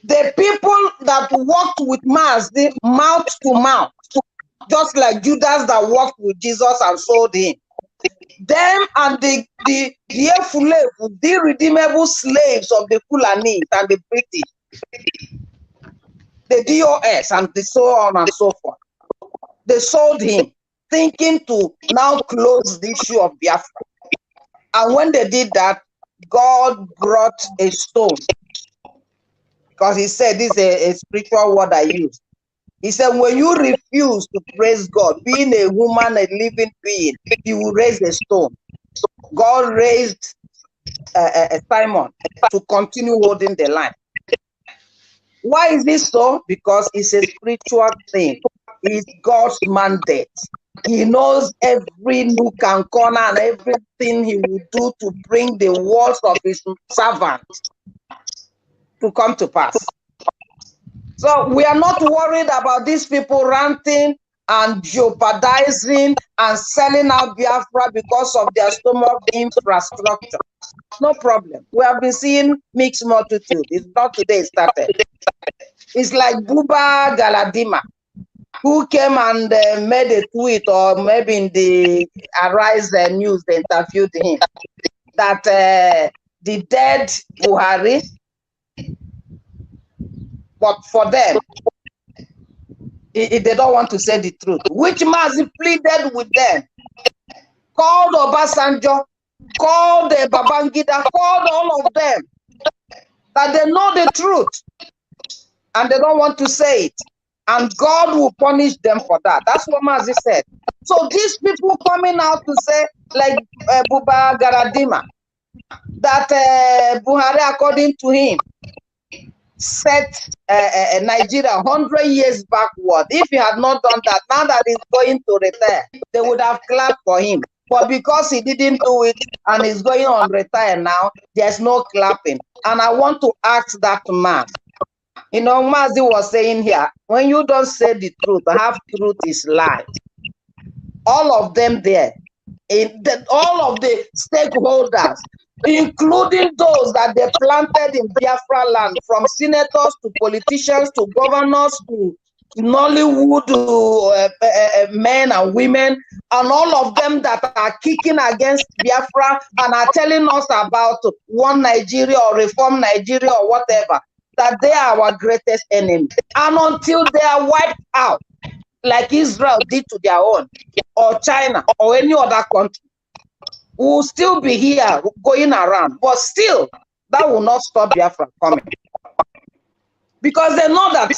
The people that walked with Mazi mouth to mouth, just like Judas that walked with Jesus and sold him. Them and the redeemable slaves of the Fulani and the British, the DOS and so on and so forth. They sold him, thinking to now close the issue of Biafra. And when they did that, God brought a stone. Because he said, this is a spiritual word I use. He said, when you refuse to praise God, being a woman, a living being, he will raise a stone. God raised Simon to continue holding the line. Why is this so? Because it's a spiritual thing. It's God's mandate. He knows every nook and corner and everything he will do to bring the words of his servant to come to pass. So we are not worried about these people ranting and jeopardizing and selling out Biafra because of their stomach infrastructure. No problem. We have been seeing mixed multitude. It's not today it started. It's like Buba Galadima, who came and made a tweet, or maybe in the Arise News, they interviewed him, that the dead Buhari, but for them, they don't want to say the truth, which Mazi pleaded with them, called Obasanjo, called Babangida, called all of them, that they know the truth, and they don't want to say it. And God will punish them for that. That's what Mazi said. So these people coming out to say, like Buba Galadima, that Buhari, according to him, set Nigeria 100 years backward. If he had not done that, now that he's going to retire, they would have clapped for him. But because he didn't do it and he's going on retire now, there's no clapping. And I want to ask that man, you know, Mazi was saying here, when you don't say the truth, half truth is lie. All of them there, all of the stakeholders, including those that they planted in Biafra land, from senators to politicians to governors to Nollywood men and women, and all of them that are kicking against Biafra and are telling us about one Nigeria or reform Nigeria or whatever, that they are our greatest enemy. And until they are wiped out, like Israel did to their own, or China, or any other country, we will still be here going around. But still, that will not stop Biafra coming. Because they know that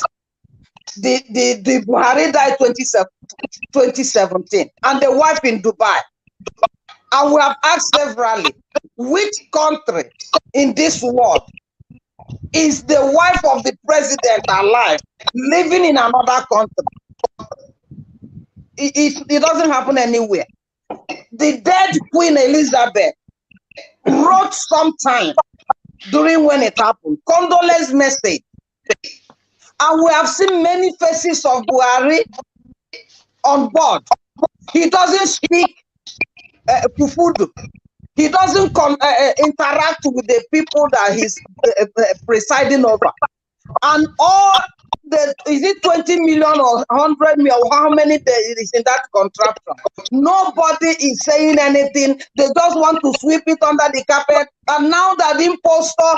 the Buhari died 2017, and the wife in Dubai. And we have asked severally, which country in this world is the wife of the president alive, living in another country? It doesn't happen anywhere. The dead Queen Elizabeth wrote sometime during when it happened, condolence message. And we have seen many faces of Buhari on board. He doesn't speak Kufudu. He doesn't interact with the people that he's presiding over. And all the, is it 20 million or 100 million, or how many there is in that contraption? Nobody is saying anything. They just want to sweep it under the carpet. And now that the impostor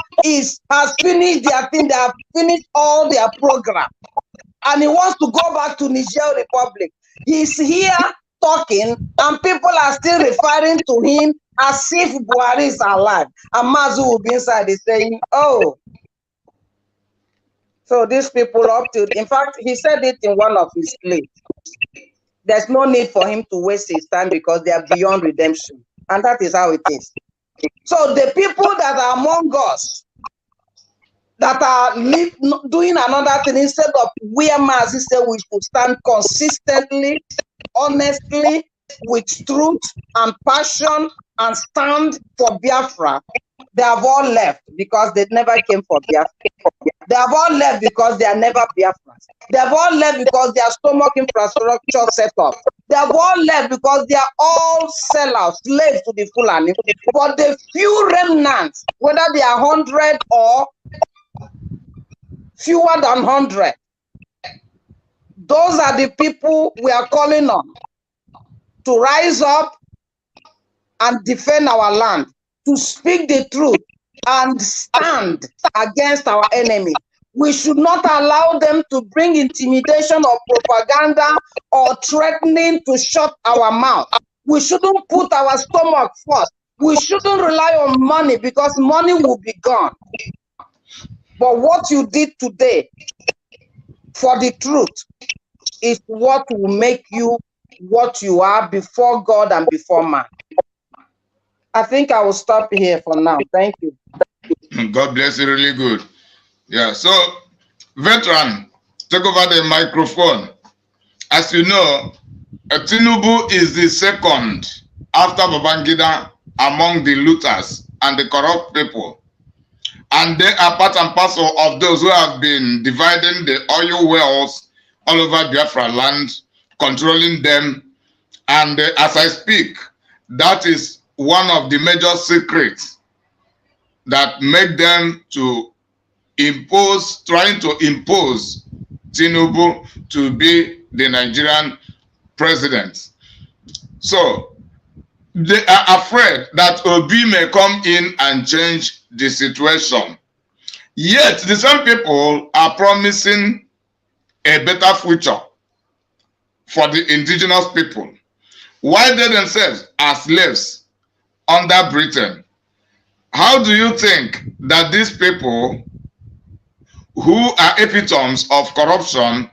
has finished their thing, they have finished all their program, and he wants to go back to Niger Republic. He's here talking, and people are still referring to him as if Buhari is alive. And Mazu will be inside is saying, oh. So these people up to, in fact, he said it in one of his plays. There's no need for him to waste his time because they are beyond redemption. And that is how it is. So the people that are among us, that are doing another thing, instead of where Mazi said we should stand consistently, honestly, with truth and passion, and stand for Biafra, they have all left because they never came for Biafra. They have all left because they are never Biafrans. They have all left because their stomach infrastructure set up. They have all left because they are all sellouts, slaves to the Fulani. But the few remnants, whether they are 100 or fewer than 100. Those are the people we are calling on to rise up and defend our land, to speak the truth and stand against our enemy. We should not allow them to bring intimidation or propaganda or threatening to shut our mouth. We shouldn't put our stomach first. We shouldn't rely on money because money will be gone. But what you did today for the truth is what will make you what you are before God and before man. I think I will stop here for now. Thank you. God bless you, really good. Yeah, so veteran, take over the microphone. As you know, Tinubu is the second after Babangida among the looters and the corrupt people. And they are part and parcel of those who have been dividing the oil wells all over Biafra land, controlling them. And as I speak, that is one of the major secrets that make them to impose, trying to impose Tinubu to be the Nigerian president. So they are afraid that Obi may come in and change the situation. Yet the same people are promising a better future for the indigenous people, while they themselves are slaves under Britain. How do you think that these people who are epitomes of corruption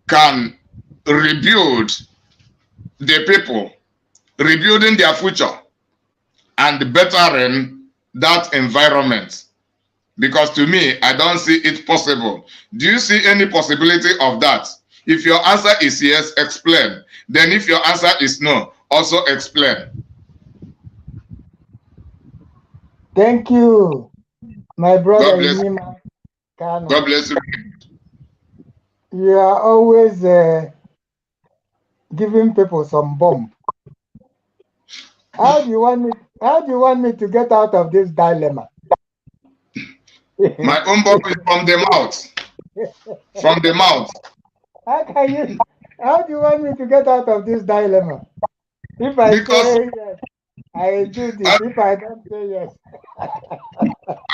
can rebuild the people, rebuilding their future and bettering that environment? Because to me, I don't see it possible. Do you see any possibility of that? If your answer is yes, explain. Then if your answer is no, also explain. Thank you, my brother. God bless you. God bless you. You are always giving people some bomb. How do you want me? How do you want me to get out of this dilemma? My own bomb is from the mouth. From the mouth. How can you? How do you want me to get out of this dilemma? If I say yes, I do this. If I don't say yes.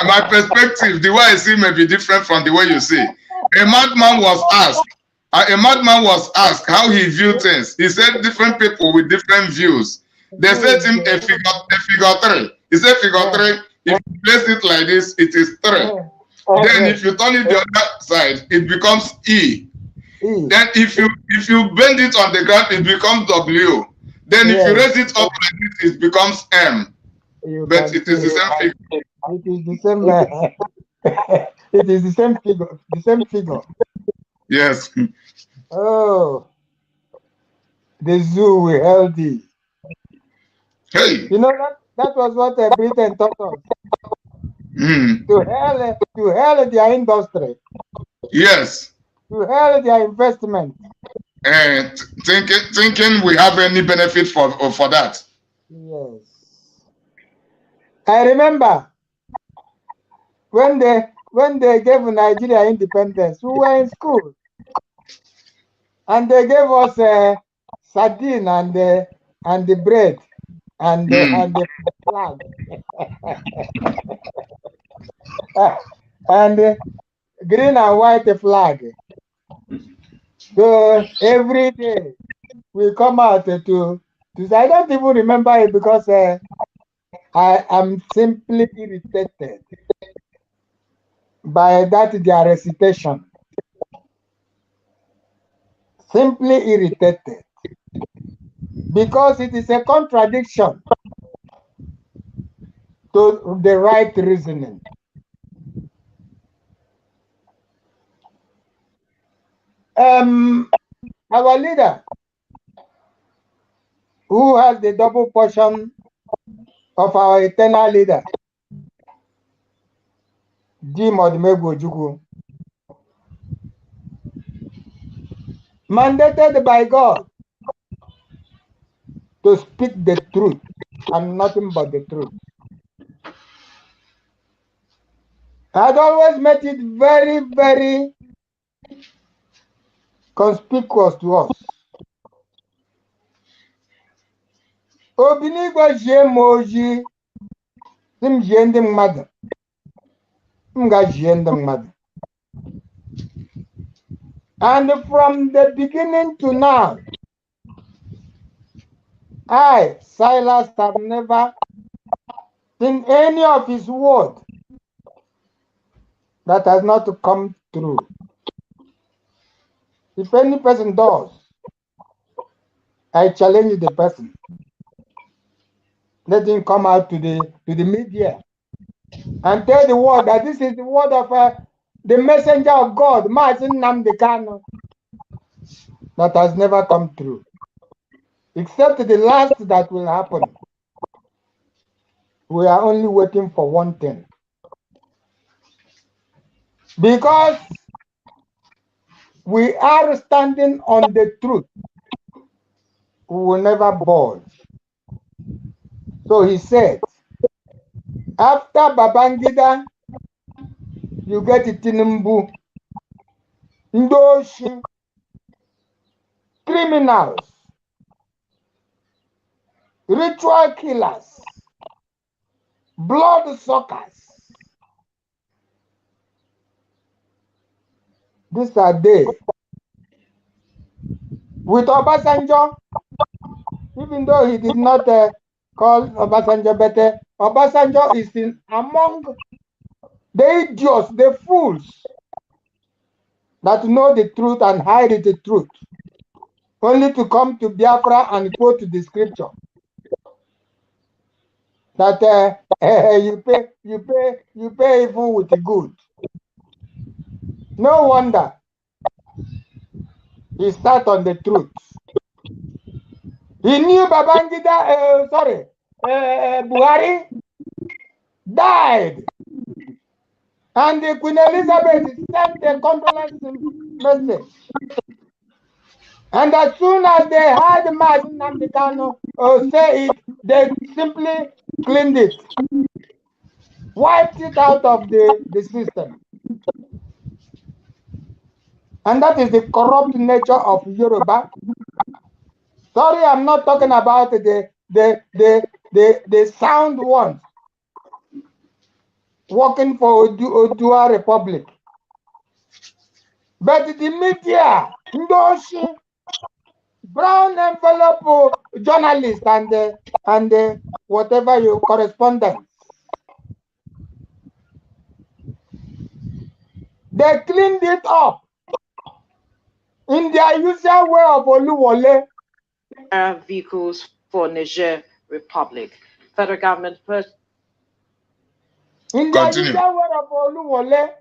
My perspective, the way I see may be different from the way you see. A madman was asked how he viewed things. He said different people with different views. They said him a figure 3. He said figure 3, if you place it like this, it is 3. Then if you turn it the other side, it becomes E. Then if you bend it on the ground, it becomes W. Then if you raise it up like this, it becomes M. But it is the same figure. It is the same. It is the same figure. The same figure. Yes. Oh, the zoo we held thee. Hey. You know that was what Britain taught us. To hell their industry. Yes. To hell their investment. And thinking we have any benefit for that. Yes. I remember when they gave Nigeria independence, we were in school, and they gave us sardine and the bread and the flag and green and white flag. So every day we come out to I don't even remember it because I am simply irritated by that their recitation. Simply irritated because it is a contradiction to the right reasoning. Our leader, who has the double portion of our eternal leader, Jim Odumegwu, mandated by God to speak the truth and nothing but the truth. had always made it very, very conspicuous to us. Obinigwe jie m oji, si m jie ndị mmadụ, m ga-jie ndị mmadụ. And from the beginning to now, I, Silas, have never seen any of his word that has not come true. If any person does, I challenge the person. Let him come out to the media and tell the world that this is the word of the messenger of God, Mazin Nnamdi Kanu, that has never come true. Except the last that will happen. We are only waiting for one thing. Because we are standing on the truth, we will never budge. So he said, after Babangida, you get Tinubu, Ndoshi, criminals, ritual killers, blood suckers. These are they. With Obasanjo, even though he did not call Obasanjo better, Obasanjo is among the idiots, the fools that know the truth and hide the truth, only to come to Biafra and quote the scripture that you pay evil with good. No wonder he start on the truth. He knew Babangida, Buhari died, and the Queen Elizabeth sent a condolence message. And as soon as they heard Mazin Nnamdi Kanu say it, they simply cleaned it, wiped it out of the system. And that is the corrupt nature of Yoruba. Sorry, I'm not talking about the sound ones working for Odua Republic. But the media, Ndoshi, brown envelope journalists and whatever you correspondents, they cleaned it up in their usual way of Oluwole. Vehicles for Niger Republic. Federal government in their usual way of Oluwole.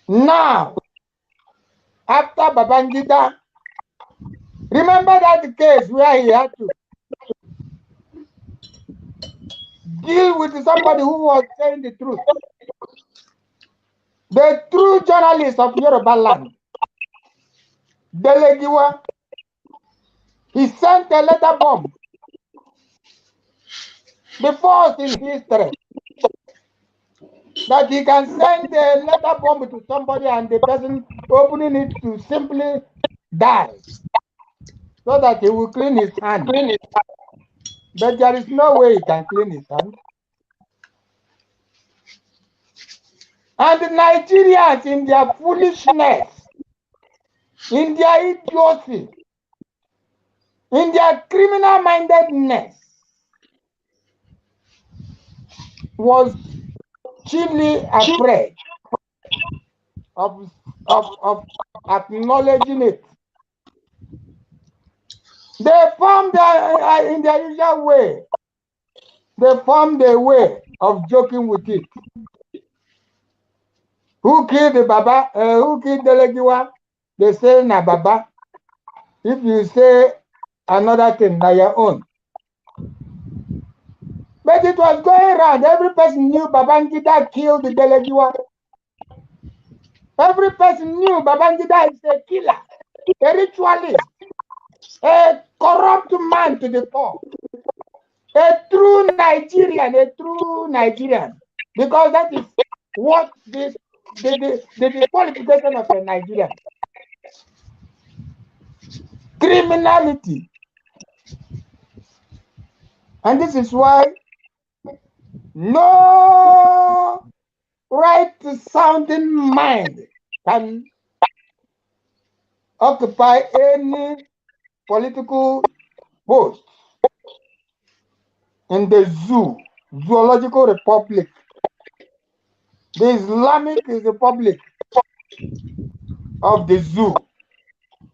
Now, after Babangida, remember that case where he had to deal with somebody who was saying the truth. The true journalist of Yoruba land, Delegiwa, he sent a letter bomb. The first in history that he can send a letter bomb to somebody and the person opening it to simply die so that he will clean his hand. But there is no way he can clean his hand. And the Nigerians, in their foolishness, in their idiocy, in their criminal-mindedness, was chiefly afraid of acknowledging it. They formed in their usual way. They formed a way of joking with it. Who killed the Baba? Who killed Delegiwa? They say na Baba. If you say another thing, na your own. But it was going around. Every person knew Babangida killed the Delegiwa. Every person knew Babangida is a killer, a ritualist, a corrupt man to the core, a true Nigerian, because that is what the qualification of a Nigerian. Criminality. And this is why no right sounding mind can occupy any political post in the zoological republic, the Islamic Republic of the zoo.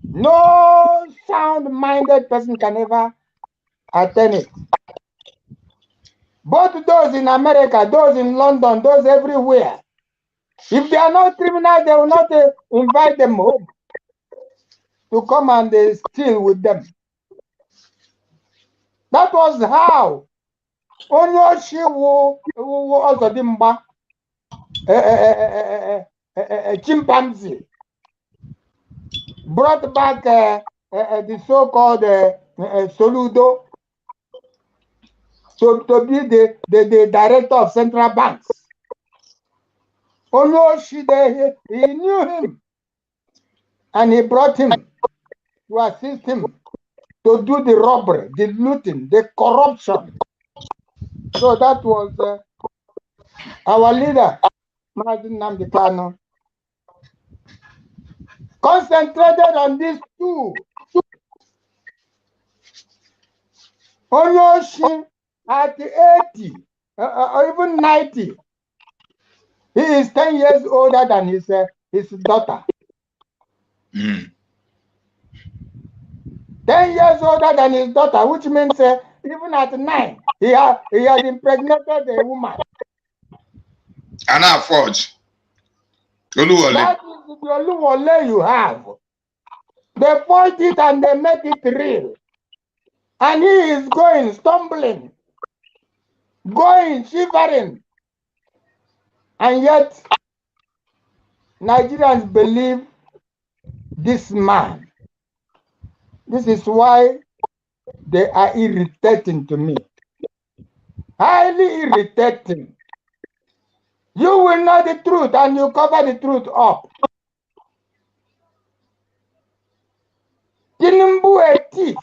No sound-minded person can ever attain it. Both those in America, those in London, those everywhere. If they are not criminals, they will not invite them home to come and steal with them. That was how Onyoshi also Dimba, a chimpanzee, brought back the so-called Soludo to be the director of central banks. Onyoshi, he knew him, and he brought him to assist him to do the robbery, the looting, the corruption. So that was our leader, Mazi Nnamdi Kanu, concentrated on these two. Onyoshi at 80 or even 90, he is 10 years older than his daughter. 10 years older than his daughter, which means even at 9, he had impregnated a woman. And I forge. Oluwole. That is the Oluwole you have. They forged it and they make it real. And he is going, stumbling, going, shivering. And yet, Nigerians believe this man. This is why they are irritating to me. Highly irritating. You will know the truth and you cover the truth up. Tinubu, a thief,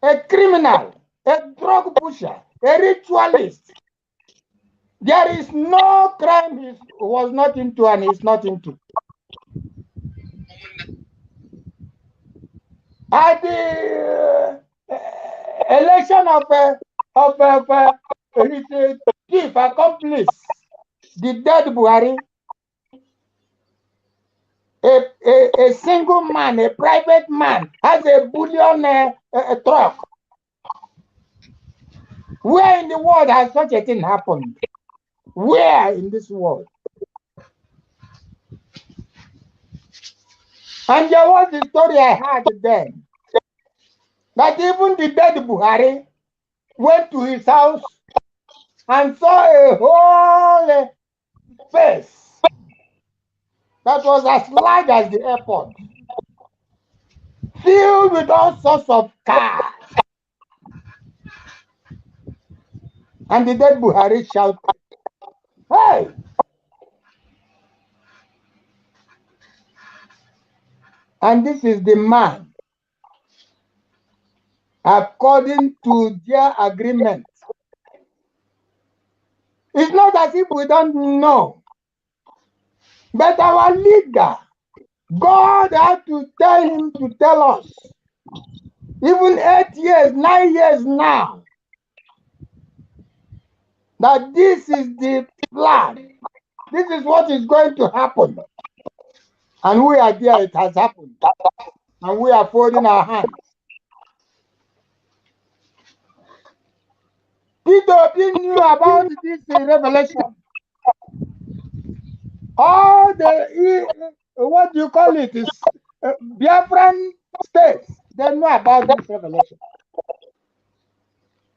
a criminal, a drug pusher, a ritualist. There is no crime he was not into and he's not into. At the election of his chief accomplice, the dead Buhari, a single man, a private man, has a bullion truck. Where in the world has such a thing happened? Where in this world? And there was the story I heard then, that even the dead Buhari went to his house and saw a whole space that was as large as the airport, filled with all sorts of cars. And the dead Buhari shouted, "Hey!" And this is the man, according to their agreement. It's not as if we don't know. But our leader, God had to tell him to tell us, even 8 years, 9 years now, that this is the plan. This is what is going to happen. And we are there, it has happened. And we are folding our hands. Peter knew about this revelation. All the, what you call it, is Biafran states, they know about this revelation.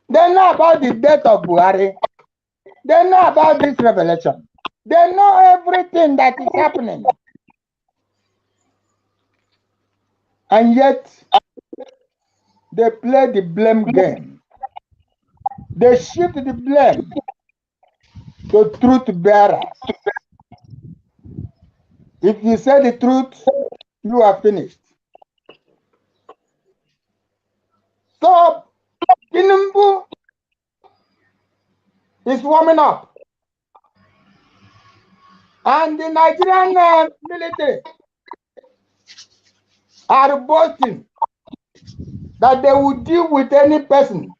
They know about the death of Buhari. They know about this revelation. They know everything that is happening. And yet, they play the blame game. They shift the blame the truth bearer. If you say the truth, you are finished. So, Tinubu is warming up. And the Nigerian military are boasting that they will deal with any person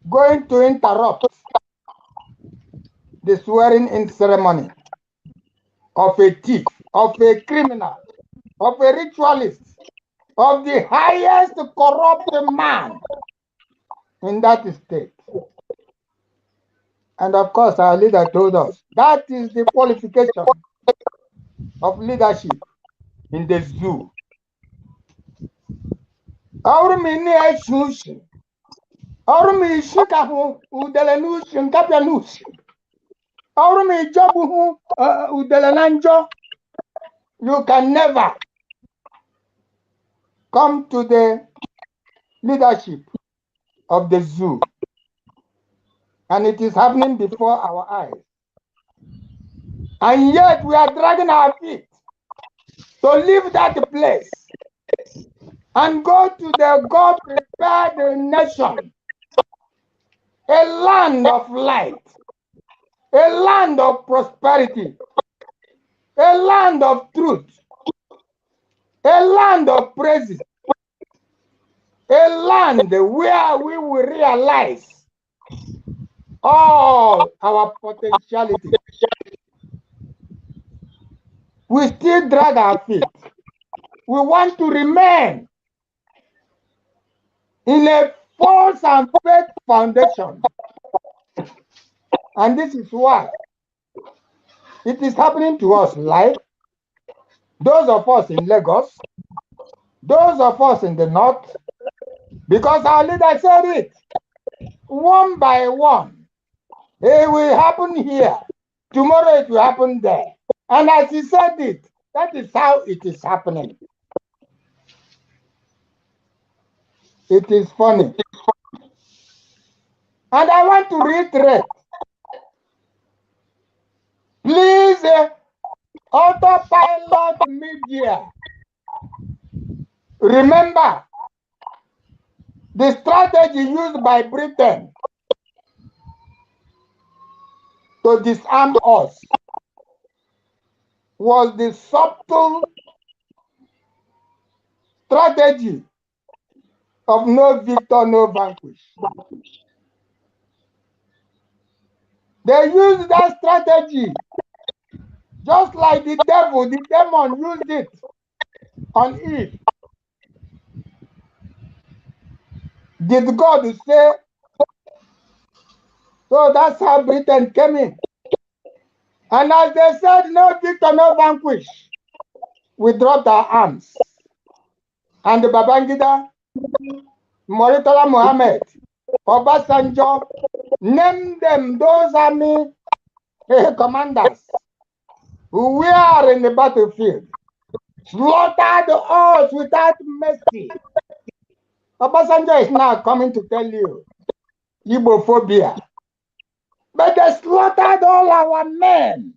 going to interrupt the swearing-in ceremony of a thief, of a criminal, of a ritualist, of the highest corrupt man in that state. And of course, our leader told us that is the qualification of leadership in the zoo. You can never come to the leadership of the zoo. And it is happening before our eyes. And yet we are dragging our feet to leave that place and go to the God-prepared nation, a land of light, a land of prosperity, a land of truth, a land of praises, a land where we will realize all our potentiality. We still drag our feet. We want to remain in a false and fake foundation. And this is why it is happening to us live. Those of us in Lagos, those of us in the north, because our leader said it, one by one. It will happen here. Tomorrow it will happen there. And as he said it, that is how it is happening. It is funny. And I want to reiterate, please, autopilot media, remember the strategy used by Britain to disarm us was the subtle strategy of no victor, no vanquish. They used that strategy just like the devil, the demon used it on Eve. Did God say? So that's how Britain came in. And as they said, no victor, no vanquish, we dropped our arms. And the Babangida, Murtala Mohammed, Obasanjo, name them those army commanders who were in the battlefield, slaughtered us without mercy. Obasanjo is now coming to tell you, Igbophobia. But they slaughtered all our men.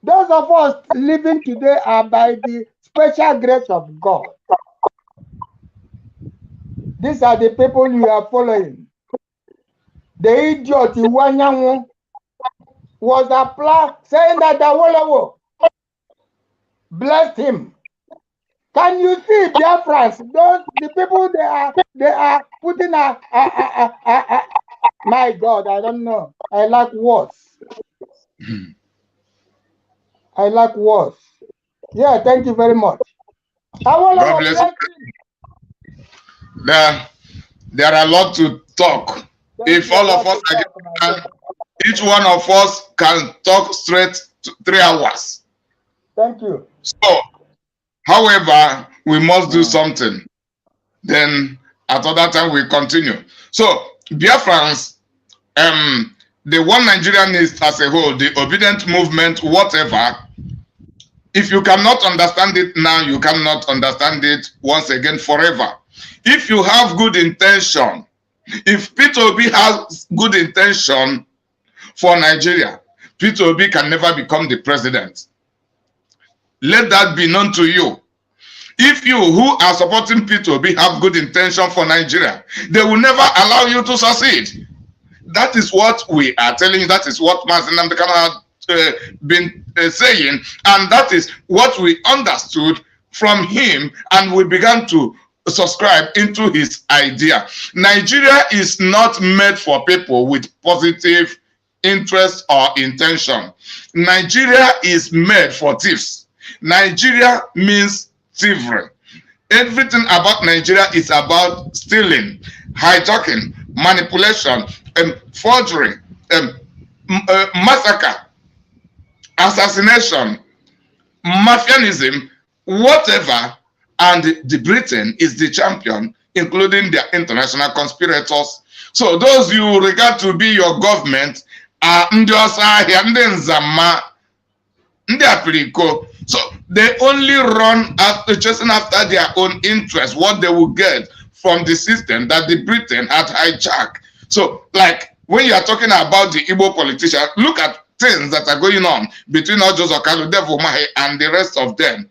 Those of us living today are by the special grace of God. These are the people you are following. The idiot Iwanyanwu was applauded, saying that Awolowo blessed him. Can you see BIAFRAs? Those the people they are putting my God, I don't know. I like words. I like words. Yeah, thank you very much. God bless you. There are a lot to talk. If all of us are each one of us can talk straight 3 hours. Thank you. So, however, we must do something. Then at other time we continue. So, Biafrans, the One Nigeria needs as a whole, the obedient movement, whatever, if you cannot understand it now, you cannot understand it once again forever. If you have good intention, if Peter Obi has good intention, for Nigeria. Peter Obi can never become the president. Let that be known to you. If you who are supporting Peter Obi have good intention for Nigeria, they will never allow you to succeed. That is what we are telling you. That is what Mazi Nnamdi Kanu had been saying, and that is what we understood from him, and we began to subscribe into his idea. Nigeria is not made for people with positive interest or intention. Nigeria is made for thieves. Nigeria means thievery. Everything about Nigeria is about stealing, hijacking, manipulation, forgery, massacre, assassination, mafianism, whatever. And the Britain is the champion, including their international conspirators. So those you regard to be your government are ndị ọsọ ahịa, ndị nzama, ndị apiriko. So they only run after chasing after their own interest, what they will get from the system that the Britain had hijacked. So like when you are talking about the Igbo politician, look at things that are going on between Ojozo Kalu, Devo Mahe, and the rest of them.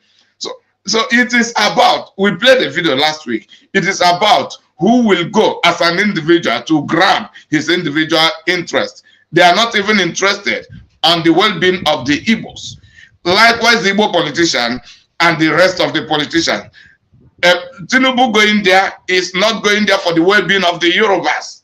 So it is about, we played a video last week, it is about who will go as an individual to grab his individual interest. They are not even interested on the well-being of the Igbos. Likewise, the Igbo politician and the rest of the politicians. Tinubu going there is not going there for the well-being of the Yorubas.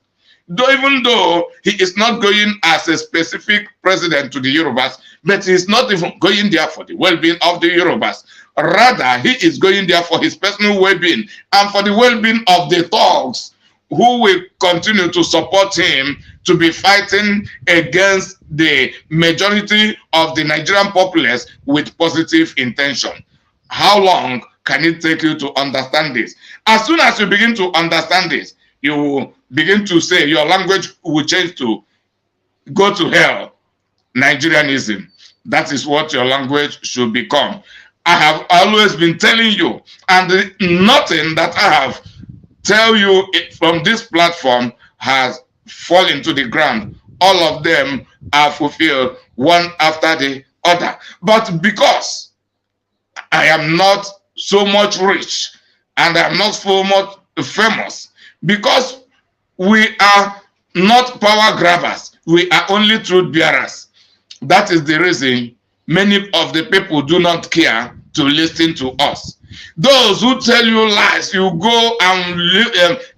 Even though he is not going as a specific president to the Yorubas, but he is not even going there for the well-being of the Yorubas. Rather, he is going there for his personal well-being and for the well-being of the thugs who will continue to support him to be fighting against the majority of the Nigerian populace with positive intention. How long can it take you to understand this? As soon as you begin to understand this, you will begin to say your language will change to go to hell, Nigerianism. That is what your language should become. I have always been telling you, and nothing that I have tell you from this platform has fallen to the ground. All of them are fulfilled one after the other. But because I am not so much rich and I am not so much famous, because we are not power grabbers, we are only truth bearers. That is the reason many of the people do not care to listen to us. Those who tell you lies, you go and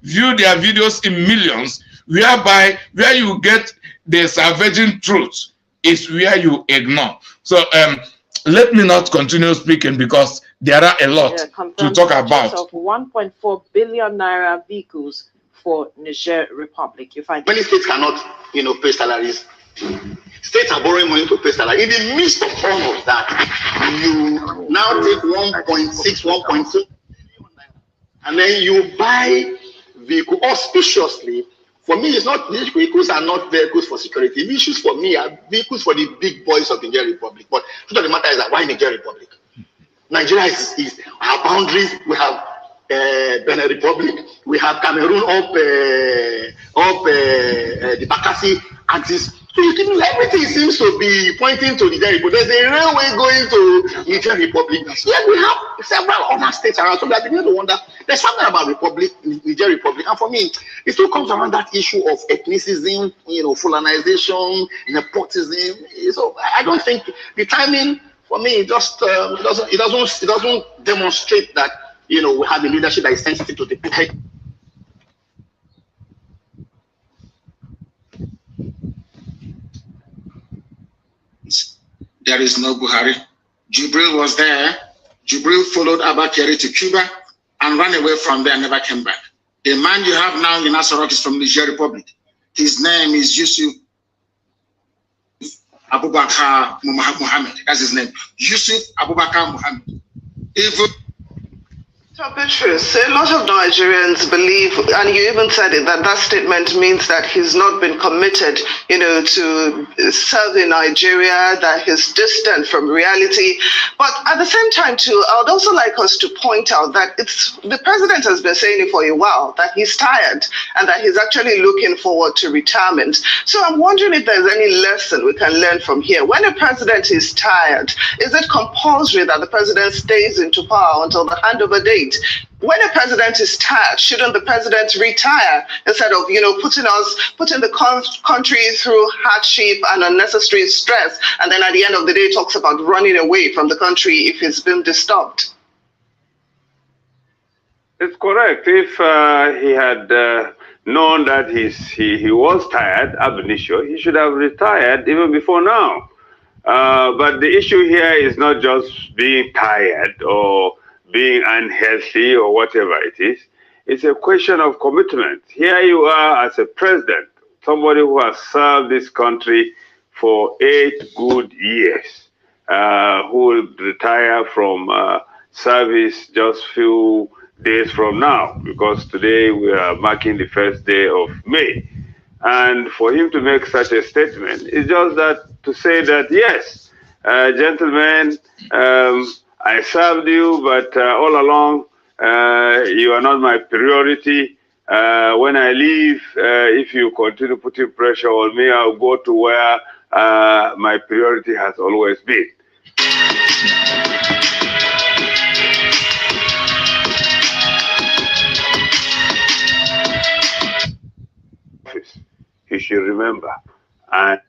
view their videos in millions, whereby where you get the salvaging truth is where you ignore. So let me not continue speaking because there are a lot to talk about. Of 1.4 billion naira vehicles for Niger Republic. You find many states cannot, pay salaries. States are borrowing money to pay salary. In the midst of all of that, you now take 1.6, 1.2 billion, and then you buy vehicle auspiciously. For me, it's not, these vehicles are not vehicles for security. The issues for me are vehicles for the big boys of the Niger Republic. But the truth of the matter is that why Niger Republic? Nigeria is our boundaries. We have Benin Republic. We have Cameroon up the Bakassi axis. So everything seems to be pointing to Niger Republic. There's a railway going to Niger Republic. Yet we have several other states around. So I begin to wonder, there's something about Niger Republic. And for me, it still comes around that issue of ethnicism, Fulanization, nepotism. So I don't think the timing for me it doesn't demonstrate that we have a leadership that is sensitive to the people. There is no Buhari. Jubril was there. Jubril followed Abakari to Cuba and ran away from there and never came back. The man you have now in Asarok is from Niger Republic. His name is Yusuf Abubakar Muhammad. That's his name. Yusuf Abubakar Muhammad. Even Petrus, a lot of Nigerians believe, and you even said it, that that statement means that he's not been committed, to serving Nigeria, that he's distant from reality. But at the same time, too, I would also like us to point out that the president has been saying it for a while, that he's tired and that he's actually looking forward to retirement. So I'm wondering if there's any lesson we can learn from here. When a president is tired, is it compulsory that the president stays into power until the handover date? When a president is tired, shouldn't the president retire instead of, putting the country through hardship and unnecessary stress, and then at the end of the day talks about running away from the country if he's been disturbed? It's correct. If he had known that he was tired ab initio, he should have retired even before now. But the issue here is not just being tired or being unhealthy or whatever it is. It's a question of commitment. Here you are as a president, somebody who has served this country for 8 good years, who will retire from service just few days from now, because today we are marking the first day of May. And for him to make such a statement is just that to say that, yes, gentlemen, I served you, but all along, you are not my priority. When I leave, if you continue putting pressure on me, I'll go to where my priority has always been. You should remember. And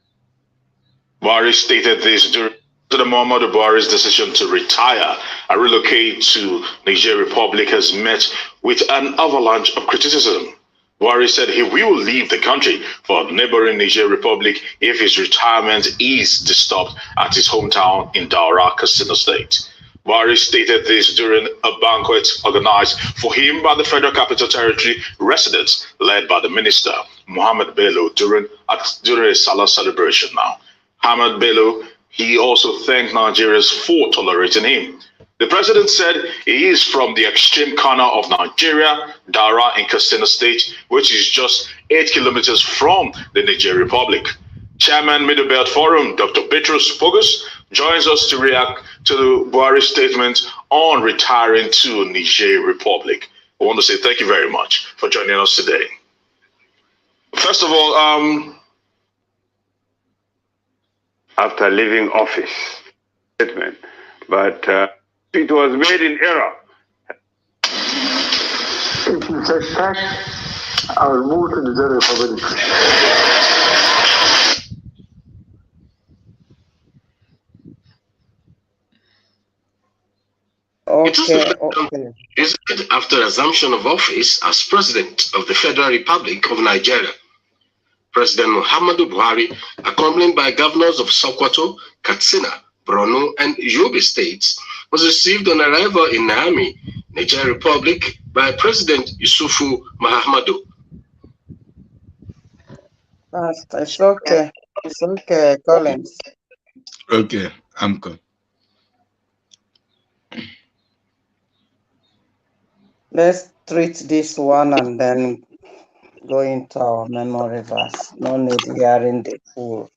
Buhari stated this during the Muhammadu Buhari's decision to retire and relocate to Niger Republic has met with an avalanche of criticism. Buhari said he will leave the country for neighboring Niger Republic if his retirement is disturbed at his hometown in Daura, Katsina State. Buhari stated this during a banquet organized for him by the Federal Capital Territory residents led by the minister, Mohammed Bello, during a Salah celebration now. Mohammed Bello, he also thanked Nigerians for tolerating him. The president said he is from the extreme corner of Nigeria, Daura in Katsina State, which is just 8 kilometers from the Niger Republic. Chairman Middle Belt Forum, Dr. Petrus Pogus, joins us to react to Buhari's statement on retiring to Niger Republic. I want to say thank you very much for joining us today. First of all, after leaving office, statement, but it was made in error. If you say tax, I will move to Niger Republic. Is it after assumption of office as President of the Federal Republic of Nigeria? President Muhammadu Buhari, accompanied by governors of Sokoto, Katsina, Borno, and Yobe states, was received on arrival in Niamey, Niger Republic, by President Yusufu Mahamadou. It's okay. It's okay, Collins. Okay, I'm good. Let's treat this one and then go into our memory verse. No need hearing the full.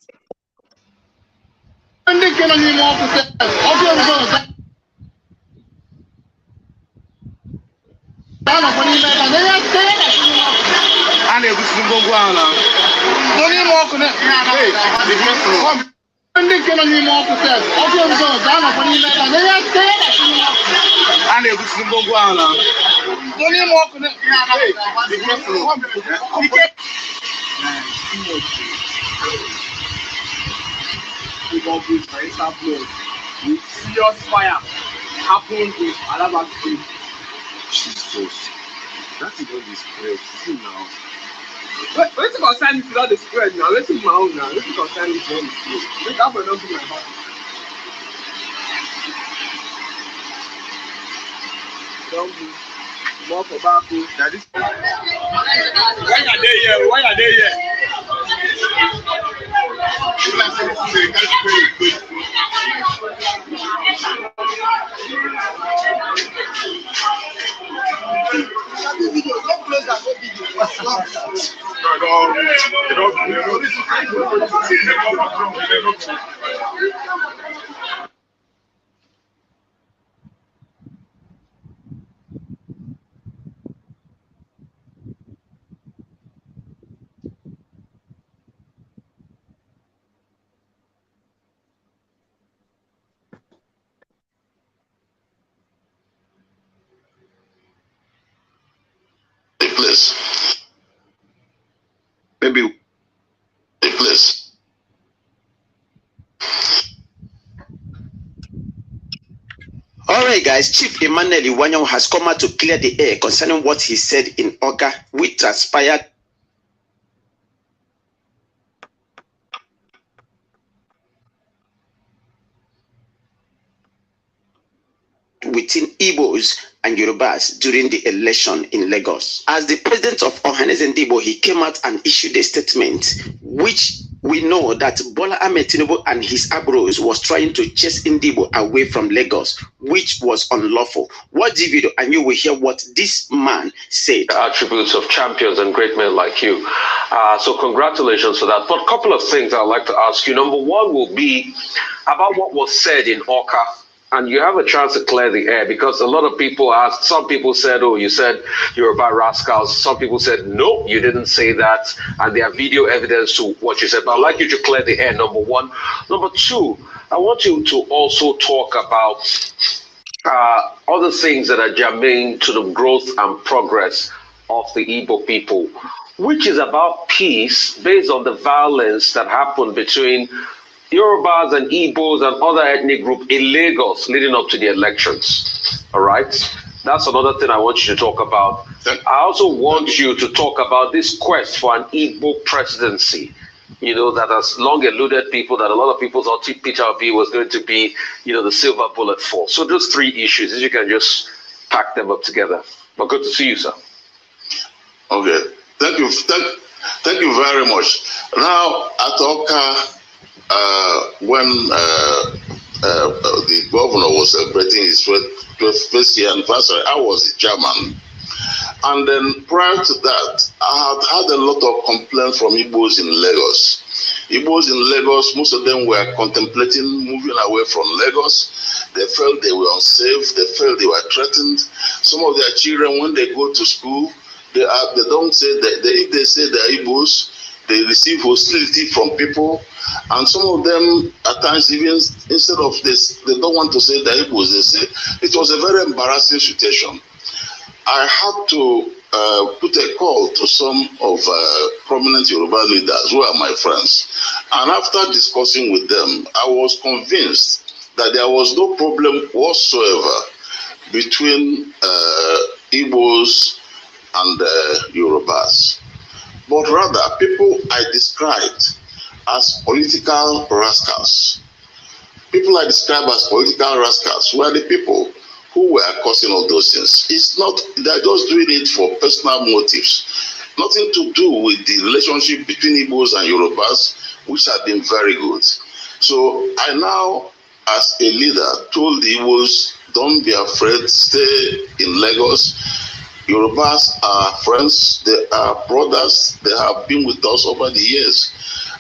With serious fire happened in Alaba State. Jesus, that is not the spread. See now. Wait to concern is not the spread now. Let's see my own now. Let's concern is not the spread. Let's have another thing like that. Don't be more tobacco. That is. Why are they here? Why are they here? place. Maybe a place. All right, guys. Chief Emmanuel Iwanyan has come out to clear the air concerning what he said in Oga, which transpired within Igbos and Yorubas during the election in Lagos. As the president of Ohanes and Igbo, he came out and issued a statement which we know that Bola Ahmed Tinubu and his abros was trying to chase Indibo away from Lagos, which was unlawful. Watch the video and you will hear what this man said. Attributes of champions and great men like you. So congratulations for that. But a couple of things I'd like to ask you. Number one will be about what was said in Oka. And you have a chance to clear the air, because a lot of people asked, some people said, oh, you said you're about rascals. Some people said, no, you didn't say that. And there are video evidence to what you said. But I'd like you to clear the air, number one. Number two, I want you to also talk about other things that are germane to the growth and progress of the Igbo people, which is about peace based on the violence that happened between Yorubas and Igbos and other ethnic groups in Lagos leading up to the elections. All right? That's another thing I want you to talk about. I also want you to talk about this quest for an Igbo presidency, you know, that has long eluded people, that a lot of people thought Peter Obi was going to be, you know, the silver bullet for. So those three issues, if you can just pack them up together. But good to see you, sir. Okay. Thank you. Thank you very much. Now, at Oka, when the governor was celebrating his 12th year anniversary, I was the chairman. And then prior to that, I had a lot of complaints from Igbos in Lagos. Igbos in Lagos, most of them were contemplating moving away from Lagos. They felt they were unsafe. They felt they were threatened. Some of their children, when they go to school, they don't say that if they say they're Igbos, they receive hostility from people. And some of them, at times, even instead of this, they don't want to say the Igbos. They say it was a very embarrassing situation. I had to put a call to some of prominent Yoruba leaders who are my friends. And after discussing with them, I was convinced that there was no problem whatsoever between Igbos and Yorubas. But rather, people I described as political rascals. People I describe as political rascals were the people who were causing all those things. It's not, they're just doing it for personal motives. Nothing to do with the relationship between Igbos and Yorubas, which have been very good. So I now, as a leader, told the Igbos, don't be afraid, stay in Lagos. Yorubas are friends, they are brothers, they have been with us over the years.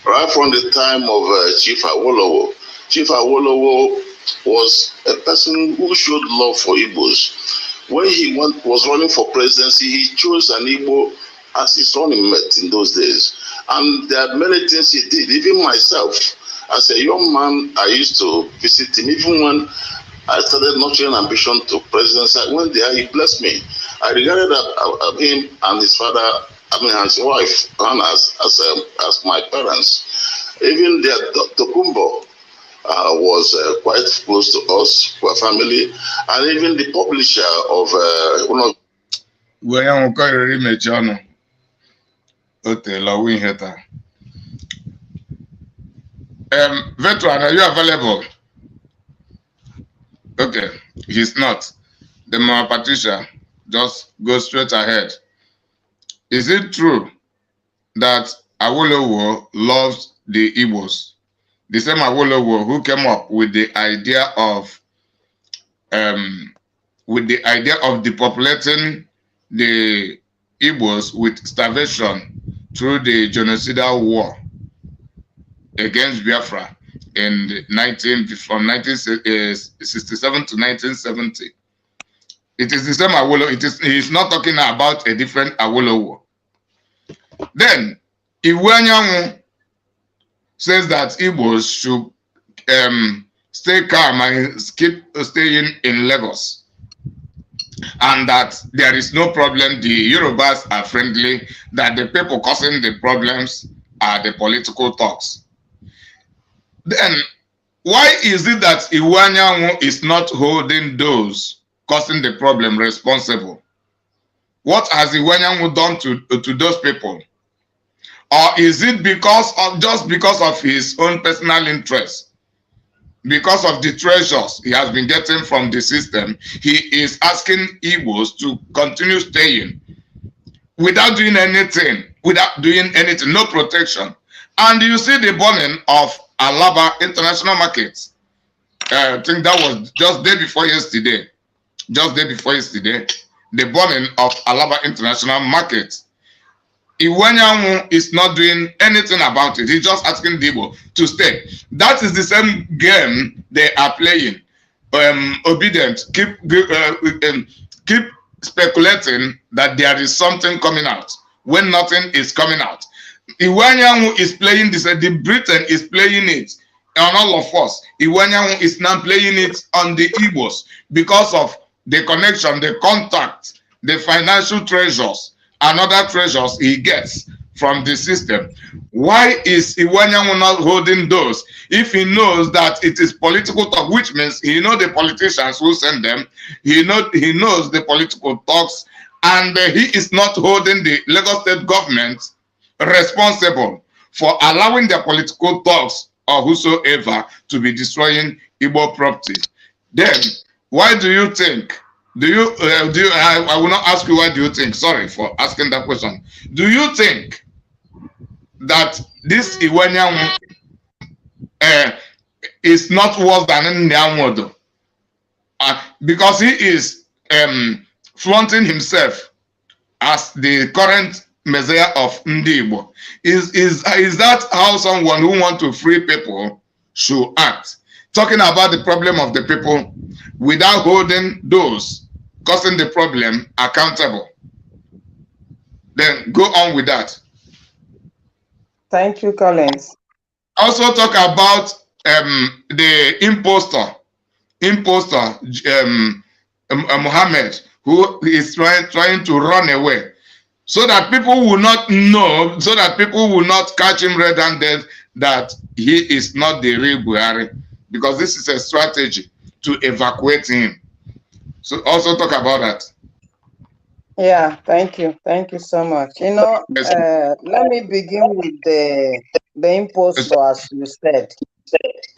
Right from the time of Chief Awolowo. Chief Awolowo was a person who showed love for Igbos. When he was running for presidency, he chose an Igbo as his running mate in those days. And there are many things he did. Even myself, as a young man, I used to visit him. Even when I started nurturing ambition to presidency, I went there, he blessed me. I regarded him and his father, his wife, and as my parents. Even their Tokumbo was quite close to us, to our family, and even the publisher of one of. Veteran, are you available? Okay, he's not. The Mama Patricia, just go straight ahead. Is it true that Awolowo loves the Igbos? The same Awolowo who came up with the idea of depopulating the Igbos with starvation through the genocidal war against Biafra from 1967 to 1970. It is the same Awolowo. He's not talking about a different Awolowo. Then Iwanyanwu says that Igbos should stay calm and keep staying in Lagos, and that there is no problem. The Yorubas are friendly. That the people causing the problems are the political talks. Then why is it that Iwanyanwu is not holding those causing the problem responsible? What has Iwanyanwu done to those people? Or is it just because of his own personal interest? Because of the treasures he has been getting from the system, he is asking Igbos to continue staying without doing anything, no protection. And you see the burning of Alaba International Market. I think that was just day before yesterday. The burning of Alaba International Market. Iwanyanwu is not doing anything about it. He's just asking Igbo to stay. That is the same game they are playing. Obedient, keep speculating that there is something coming out when nothing is coming out. Iwanyanwu is playing this. The Britain is playing it on all of us. Iwanyanwu is now playing it on the Igbos because of the connection, the contact, the financial treasures, and other treasures he gets from the system. Why is Iwanyanwu not holding those? If he knows that it is political talk, which means he knows the politicians who send them, he knows the political talks, and he is not holding the Lagos State government responsible for allowing their political talks or whosoever to be destroying Igbo property. Then, why do you think? I will not ask you why do you think. Sorry for asking that question. Do you think that this Iwanyanwu is not worse than Nyanwodo? Because he is flaunting himself as the current Messiah of Ndibo. Is that how someone who wants to free people should act? Talking about the problem of the people without holding those causing the problem accountable. Then go on with that. Thank you, Collins. Also talk about the imposter Muhammad, who is trying to run away, so that people will not know, so that people will not catch him red-handed that he is not the real Buhari, because this is a strategy to evacuate him. So also talk about that. Yeah, thank you so much. You know, let me begin with the imposter, as you said.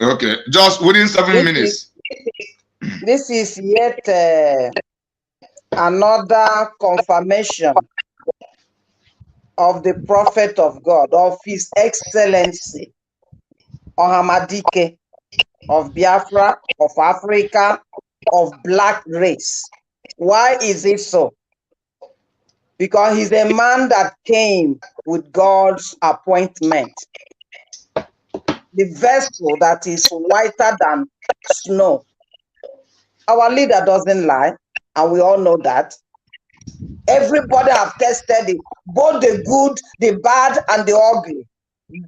Okay, just within 7 minutes. This is yet another confirmation of the prophet of God, of His Excellency Ohamadike, of Biafra, of Africa, of black race. Why is it so? Because he's a man that came with God's appointment. The vessel that is whiter than snow. Our leader doesn't lie, and we all know that. Everybody have tested it, both the good, the bad, and the ugly.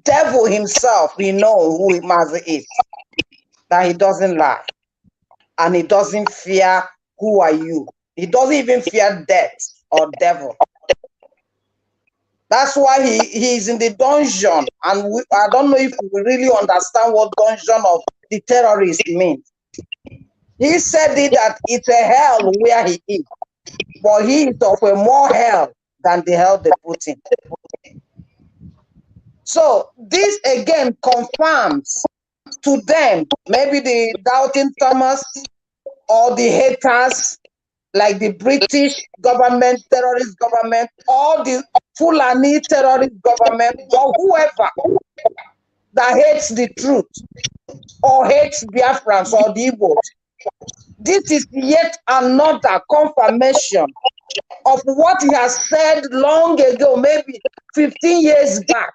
Devil himself, we know who Mazi is, that he doesn't lie. And he doesn't fear who are you. He doesn't even fear death or devil. That's why he's in the dungeon. And I don't know if we really understand what dungeon of the terrorist means. He said that it's a hell where he is. But he is of a more hell than the hell they put in. So this again confirms to them, maybe the doubting Thomas or the haters, like the British government, terrorist government, or the Fulani terrorist government, or whoever that hates the truth or hates Biafrans or the Igbos. This is yet another confirmation of what he has said long ago, maybe 15 years back,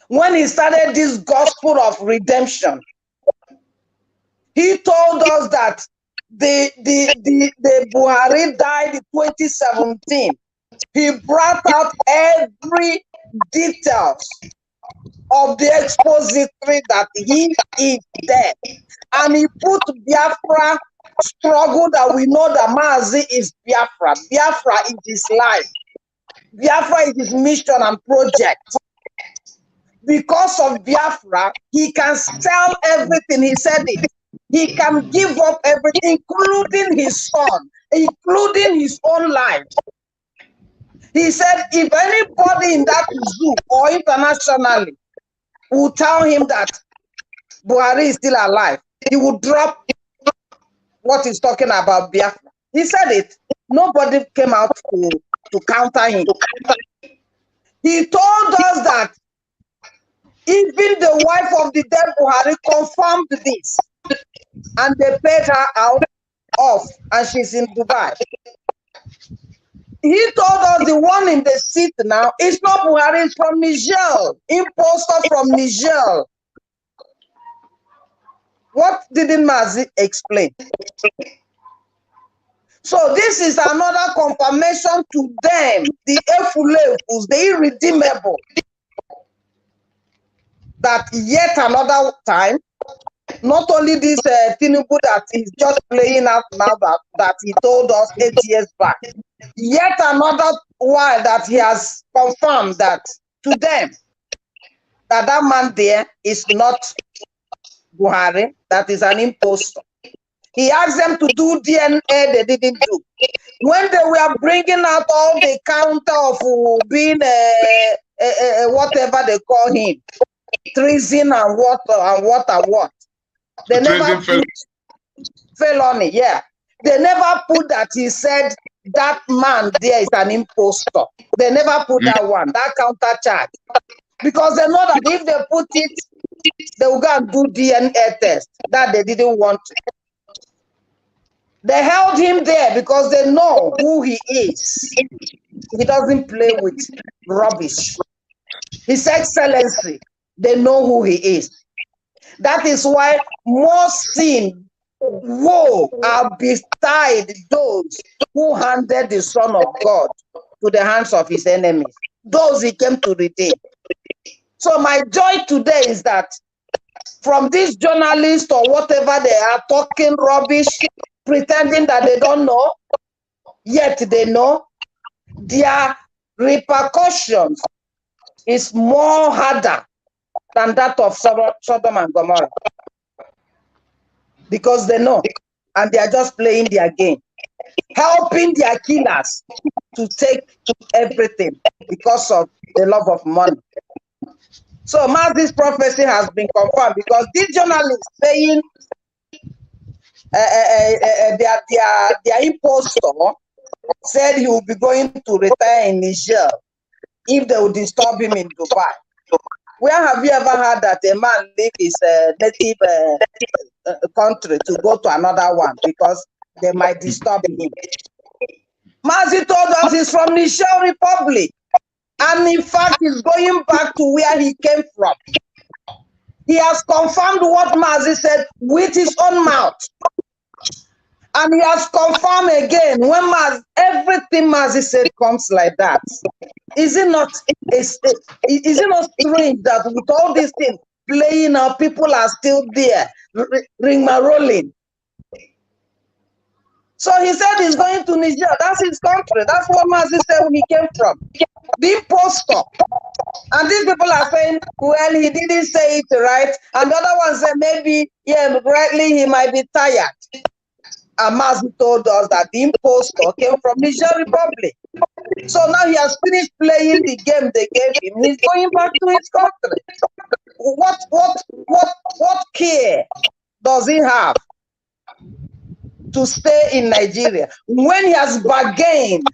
when he started this gospel of redemption. He told us that the Buhari died in 2017. He brought out every details of the expository that he is dead. And he put Biafra struggle that we know that Mazi is Biafra. Biafra is his life. Biafra is his mission and project. Because of Biafra, he can sell everything. He said it. He can give up everything, including his son, including his own life. He said if anybody in that zoo or internationally will tell him that Buhari is still alive, he would drop what he's talking about Biafra. He said it. Nobody came out to counter him. He told us that even the wife of the dead Buhari confirmed this, and they paid her out off, and she's in Dubai. He told us the one in the seat now is not Buhari, it's from Niger, imposter from Niger. What didn't Mazi explain? So this is another confirmation to them, the Efulefus, the irredeemable, that yet another time, not only this Tinubu that is just playing out now that he told us 8 years back, yet another while that he has confirmed that to them, that man there is not Buhari, that is an impostor. He asked them to do DNA, they didn't do. When they were bringing out all the counter of being whatever they call him, treason and what. They never put felony, yeah. They never put that he said that man there is an impostor. They never put that one, that counter charge. Because they know that if they put it, they will go and do DNA test. That they didn't want to. They held him there because they know who he is. He doesn't play with rubbish. His Excellency, they know who he is. That is why more sin, woe are betide those who handed the Son of God to the hands of his enemies. Those he came to redeem. So my joy today is that from these journalists or whatever they are talking rubbish, pretending that they don't know, yet they know, their repercussions is more harder than that of Sodom and Gomorrah. Because they know, and they are just playing their game, helping their killers to take everything because of the love of money. So Mazi's prophecy has been confirmed because these journalists saying their impostor said he will be going to retire in Niger if they would disturb him in Dubai. Where have you ever heard that a man leave his native country to go to another one because they might disturb him? Mazi told us he's from Niger Republic, and in fact he's going back to where he came from. He has confirmed what Mazi said with his own mouth. And he has confirmed again when everything Mazi said comes like that. Is it not strange that with all these things playing out, people are still there, rolling? So he said he's going to Niger. That's his country. That's what Mazi said he came from. The impostor. And these people are saying, well, he didn't say it right. And the other one said maybe, yeah, rightly he might be tired. And Mazi told us that the impostor came from Niger Republic. So now he has finished playing the game they gave him. He's going back to his country. What care does he have to stay in Nigeria when he has bargained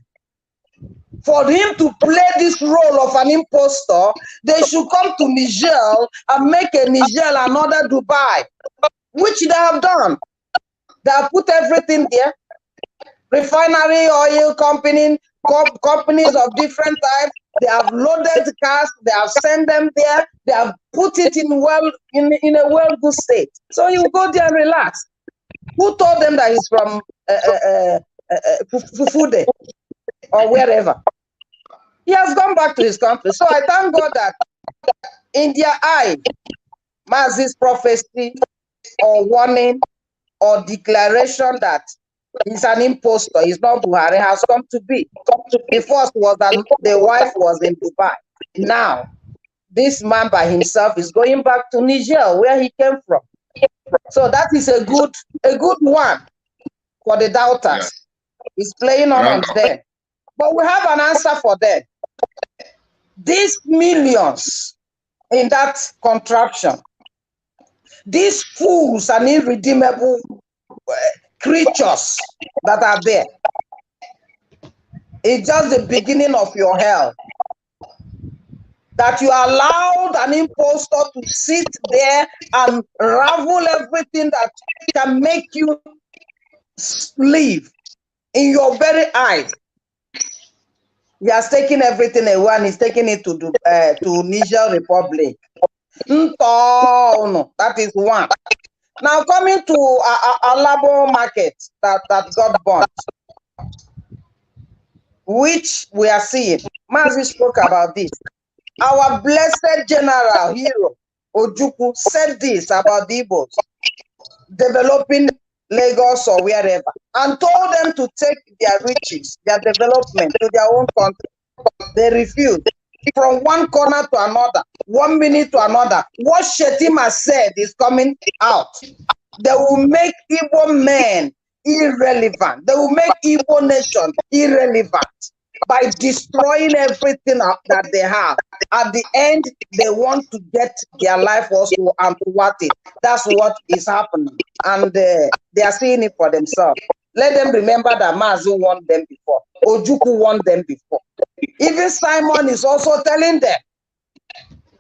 for him to play this role of an impostor? They should come to Niger and make a Niger another Dubai, which they have done. They have put everything there. refinery, oil companies of different types. They have loaded cars. They have sent them there. They have put it in a well good state. So you go there and relax. Who told them that he's from Fufude or wherever? He has gone back to his country. So I thank God that in their eye, Mazi's prophecy or warning or declaration that he's an impostor, he's not Buhari, has come to be. The first was that the wife was in Dubai. Now, this man by himself is going back to Niger, where he came from. So that is a good one for the doubters. He's playing on them. But we have an answer for them. These millions in that contraction, these fools and irredeemable creatures that are there, it's just the beginning of your hell. That you allowed an impostor to sit there and ravel everything that can make you live in your very eyes. He has taken everything away and he's taking it to Niger Republic. That is one. Now coming to Alabo market that got burnt, which we are seeing. Mazi spoke about this. Our blessed general hero Ojukwu said this about the Igbos developing Lagos or wherever, and told them to take their riches, their development to their own country. They refused. From one corner to another, 1 minute to another, what Shetima said is coming out. They will make Igbo men irrelevant. They will make Igbo nation irrelevant by destroying everything that they have. At the end, they want to get their life also and what it. That's what is happening. And they are seeing it for themselves. Let them remember that Mazu won them before. Ojukwu won them before. Even Simon is also telling them,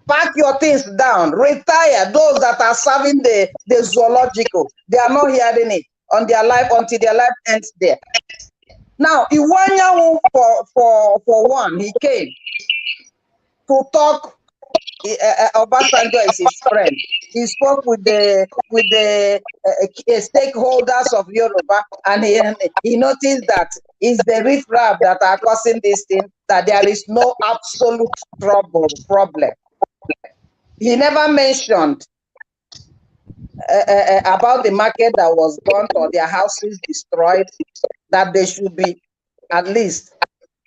pack your things down, retire. Those that are serving the zoological, they are not hearing it on their life until their life ends there. Now, Iwanya, for one, he came to talk. Obasanjo is his friend. He spoke with the stakeholders of Yoruba, and he noticed that it's the riffraff that are causing this thing, that there is no absolute problem. He never mentioned about the market that was burnt or their houses destroyed, that they should be at least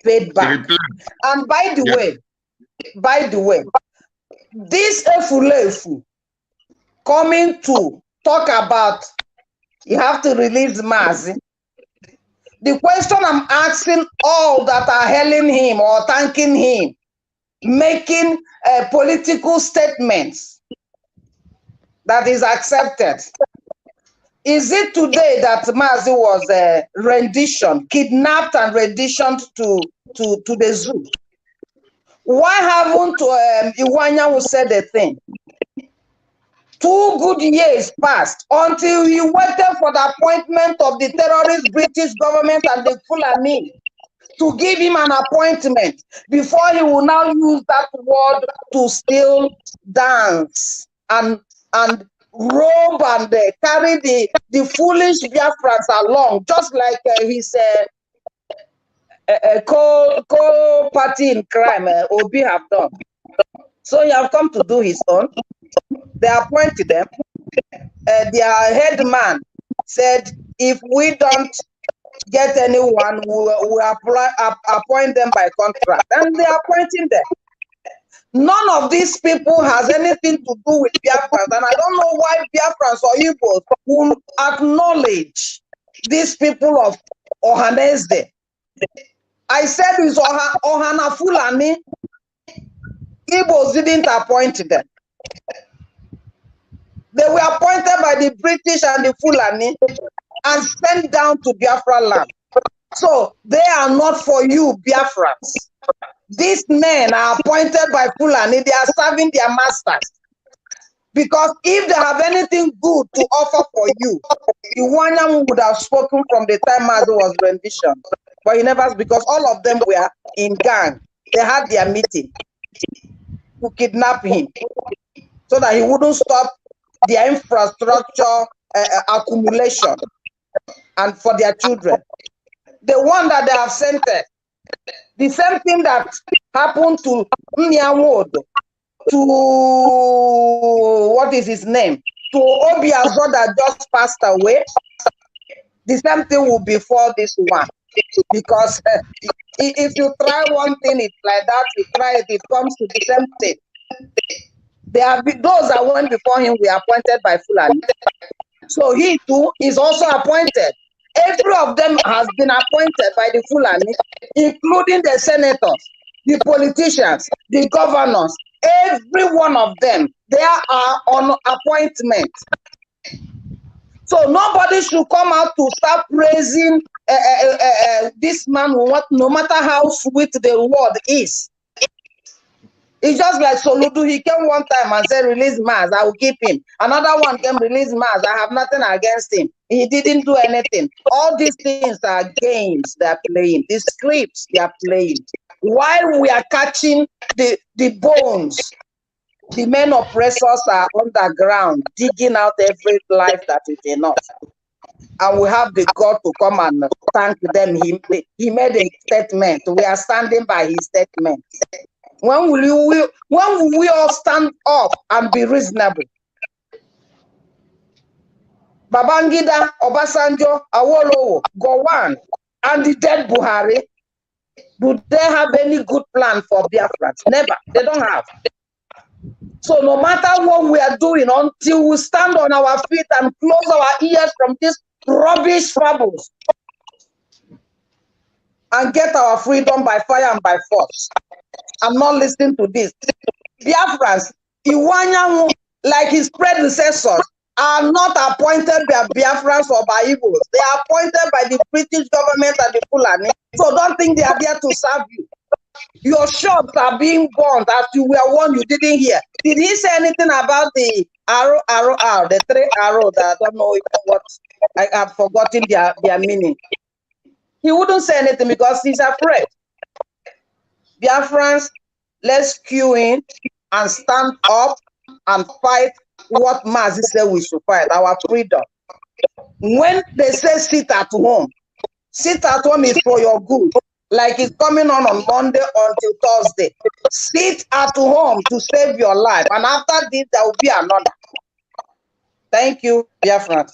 paid back. And by the way, this Efulefu coming to talk about you have to release Mazi. The question I'm asking all that are hailing him or thanking him, making political statements that is accepted. Is it today that Mazi was kidnapped and renditioned to the zoo? Why haven't Iwanya who said a thing? 2 good years passed until he waited for the appointment of the terrorist British government and the Fulani to give him an appointment before he will now use that word to still dance and robe and carry the foolish Biafrans along, just like his co-party in crime, Obi have done. So he have come to do his own. They appointed them. Their head man said, if we don't get anyone, we appoint them by contract. And they are appointing them. None of these people has anything to do with Biafrans. And I don't know why Biafrans or Igbos will acknowledge these people of Ohanese. I said it's Ohana Fulani. Igbos didn't appoint them. They were appointed by the British and the Fulani and sent down to Biafra land. So they are not for you, Biafrans. These men are appointed by Fulani. They are serving their masters. Because if they have anything good to offer for you, Iwanyang would have spoken from the time Mazo was renditioned. But he never, because all of them were in gang. They had their meeting to kidnap him so that he wouldn't stop their infrastructure accumulation and for their children. The one that they have sent it, the same thing that happened to Nyawodo, to what is his name, to Obiazo that just passed away, the same thing will befall this one. Because if you try one thing, it's like that, you try it, it comes to the same thing. Those that went before him were appointed by Fulani. So he too is also appointed. Every of them has been appointed by the Fulani, including the senators, the politicians, the governors, every one of them, they are on appointment. So nobody should come out to start praising this man, no matter how sweet the word is. It's just like Soludo. He came one time and said, release Mars, I will keep him. Another one came, release Mars, I have nothing against him. He didn't do anything. All these things are games they are playing. These scripts they are playing. While we are catching the bones, the men oppressors are underground, digging out every life that is enough. And we have the God to come and thank them. He made a statement. We are standing by his statement. When will we all stand up and be reasonable? Babangida, Obasanjo, Awolowo, Gowon, and the dead Buhari, do they have any good plan for Biafrans? Never. They don't have. So no matter what we are doing, until we stand on our feet and close our ears from these rubbish fables and get our freedom by fire and by force, I'm not listening to this. Biafrans, Iwanyang, like his predecessors, are not appointed by Biafrans or by Igbos. They are appointed by the British government and the Fulani. So don't think they are there to serve you. Your shops are being burned as you were warned, you didn't hear. Did he say anything about the arrow, the 3 arrows that I don't know what, I have forgotten their meaning. He wouldn't say anything because he's afraid. Biafrans, let's queue in and stand up and fight what Mazi said we should fight, our freedom. When they say sit at home is for your good. Like it's coming on Monday until Thursday. Sit at home to save your life. And after this, there will be another. Thank you, Biafrans.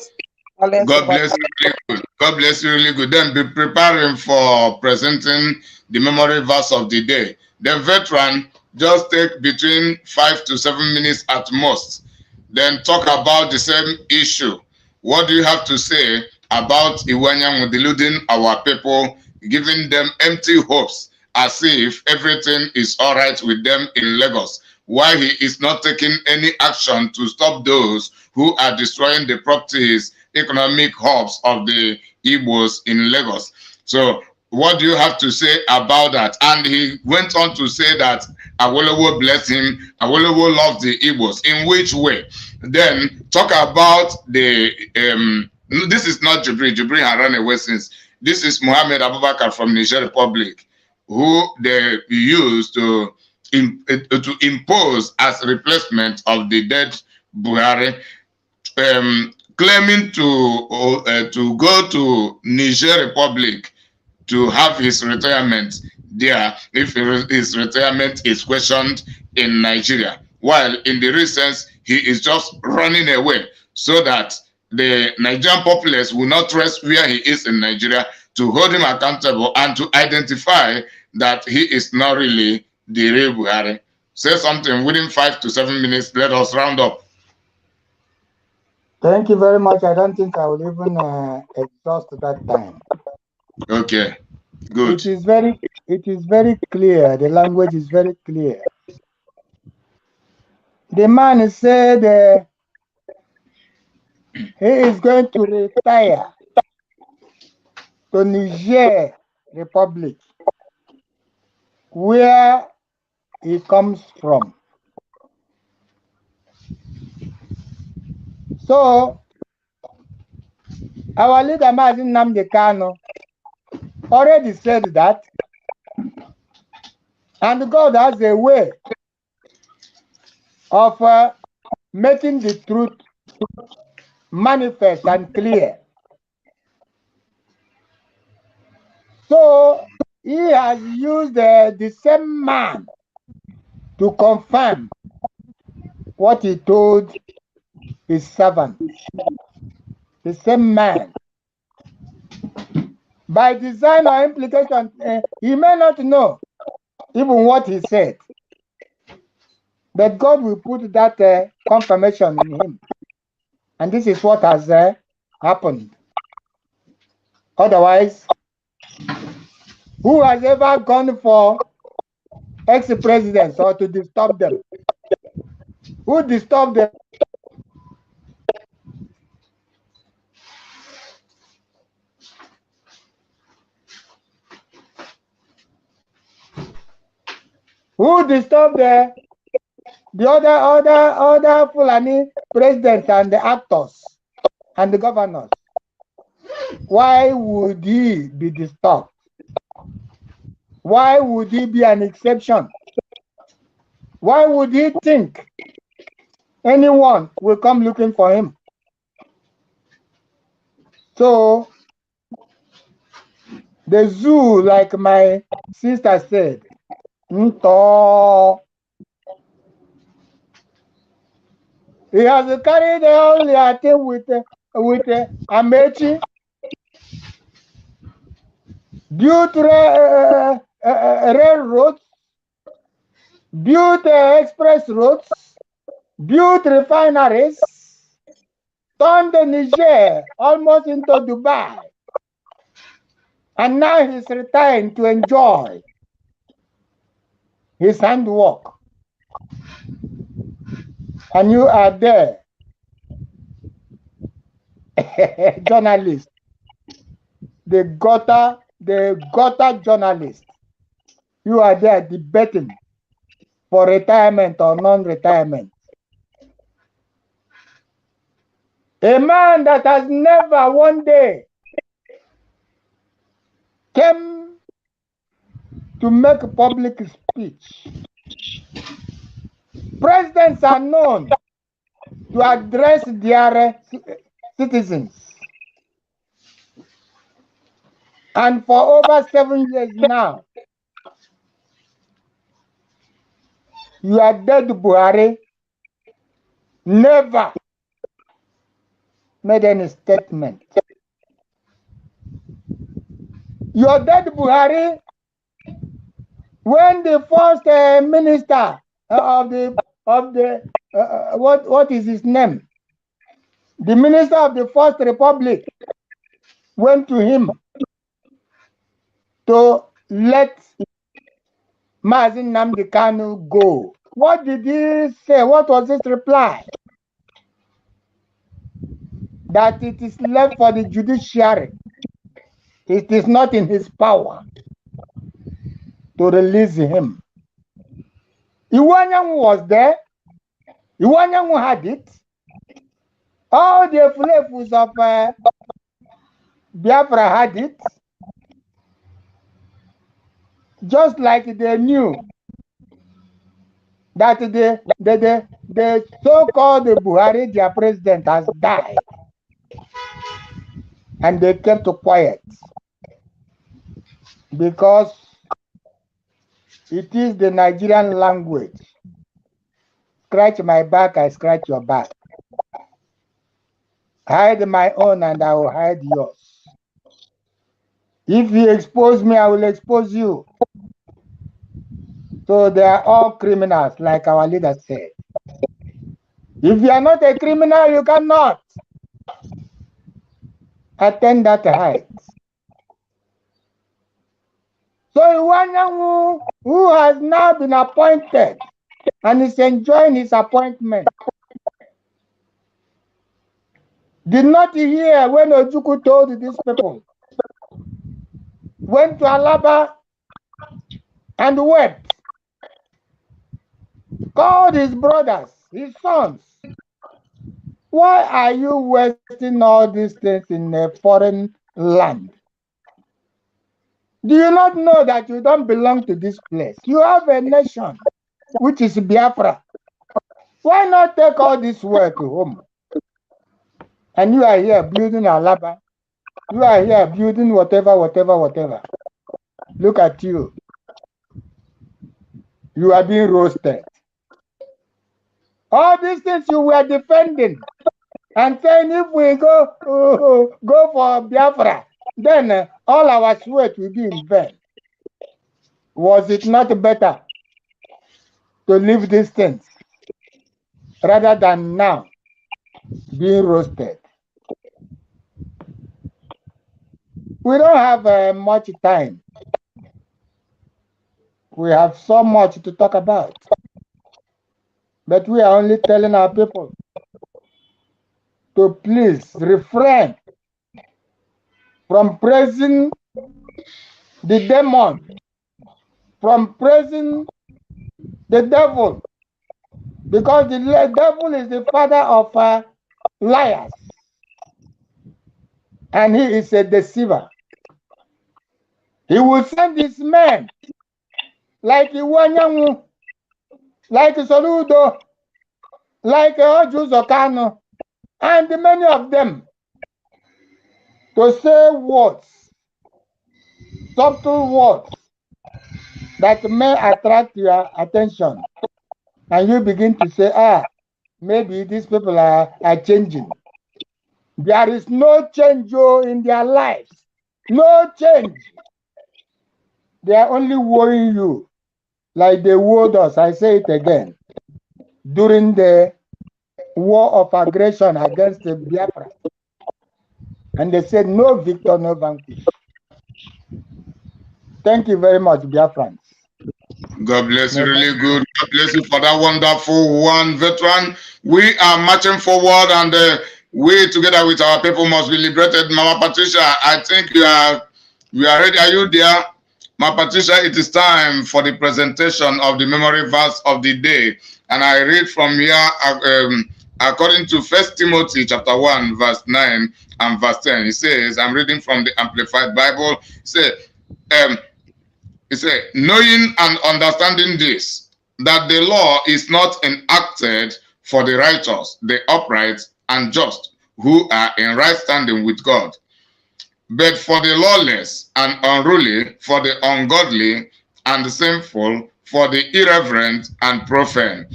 God bless you really good. God bless you really good. Then be preparing for presenting the memory verse of the day. The veteran, just take between 5 to 7 minutes at most. Then talk about the same issue. What do you have to say about Iwanyang deluding our people, giving them empty hopes as if everything is all right with them in Lagos, while he is not taking any action to stop those who are destroying the properties, economic hubs of the Igbos in Lagos? So what do you have to say about that? And he went on to say that Awolowo bless him, Awolowo loves the Igbos. In which way? Then talk about the, this is not Jibril. Jibril had run away since. This is Mohammed Abubakar from Niger Republic, who they used to impose as a replacement of the dead Buhari, claiming to go to Niger Republic to have his retirement there if his retirement is questioned in Nigeria. While in the recent, he is just running away so that the Nigerian populace will not rest where he is in Nigeria, to hold him accountable and to identify that he is not really the real Buhari. Say something within 5 to 7 minutes. Let us round up. Thank you very much. I don't think I will even exhaust that time. Okay, good. It is very clear. The language is very clear. The man said he is going to retire to Niger Republic, where he comes from. So, our leader, Mazin Nnamdi Kanu, already said that, and God has a way of making the truth manifest and clear. So, he has used the same man to confirm what he told his servant. The same man. By design or implication, he may not know even what he said. But God will put that confirmation in him. And this is what has happened. Otherwise, who has ever gone for ex-presidents or to disturb them? Who disturbed them? Who disturbed the other Fulani presidents and the actors and the governors? Why would he be disturbed? Why would he be an exception? Why would he think anyone will come looking for him? So, the zoo, like my sister said, Nto. He has carried all the thing with Amechi, built railroads, built express roads, built refineries, turned the Niger almost into Dubai. And now he's retiring to enjoy his handwork. And you are there, journalist, the gutter journalist. You are there debating for retirement or non-retirement. A man that has never one day came to make a public speech. Presidents are known to address their citizens. And for over 7 years now, you are dead, Buhari. Never made any statement. You are dead, Buhari. When the first minister what is his name? The minister of the First Republic went to him to let Mazin Nnamdi Kanu go. What did he say? What was his reply? That it is left for the judiciary. It is not in his power to release him. Iwanyanwu was there. Iwanyanwu had it. All the flavors of Biafra had it. Just like they knew that the so-called Buhari, their president, has died. And they kept quiet. Because it is the Nigerian language. Scratch my back, I scratch your back. Hide my own and I will hide yours. If you expose me, I will expose you. So they are all criminals, like our leader said. If you are not a criminal, you cannot attend that height. So Iwanyanwu, who has now been appointed and is enjoying his appointment, did not hear when Ojukwu told these people, went to Alaba and wept, called his brothers, his sons, Why are you wasting all these things in a foreign land? Do you not know that you don't belong to this place? You have a nation, which is Biafra. Why not take all this work home? And you are here building Alaba. You are here building whatever. Look at you. You are being roasted. All these things you were defending and saying if we go for Biafra, then all our sweat will be in vain. Was it not better to leave these things rather than now being roasted? We don't have much time. We have so much to talk about. But we are only telling our people to please refrain from praising the demon, from praising the devil, because the devil is the father of liars, and he is a deceiver. He will send his men like Iwanyangu, like Soludo, like Ojuzokano, and many of them to say words, subtle words that may attract your attention. And you begin to say, maybe these people are changing. There is no change in their lives. No change. They are only worrying you like they worried us, I say it again, during the war of aggression against the Biafra. And they said, no victor, no vanquish. Thank you very much, Biafrans. God bless you, really good. God bless you for that wonderful one, veteran. We are marching forward, and we, together with our people, must be liberated. Mama Patricia, I think you are ready. Are you there? Mama Patricia, it is time for the presentation of the memory verse of the day. And I read from here, according to 1 Timothy chapter 1, verse 9 and verse 10. It says, I'm reading from the Amplified Bible. It says, knowing and understanding this, that the law is not enacted for the righteous, the upright, and just, who are in right standing with God, but for the lawless and unruly, for the ungodly and the sinful, for the irreverent and profane,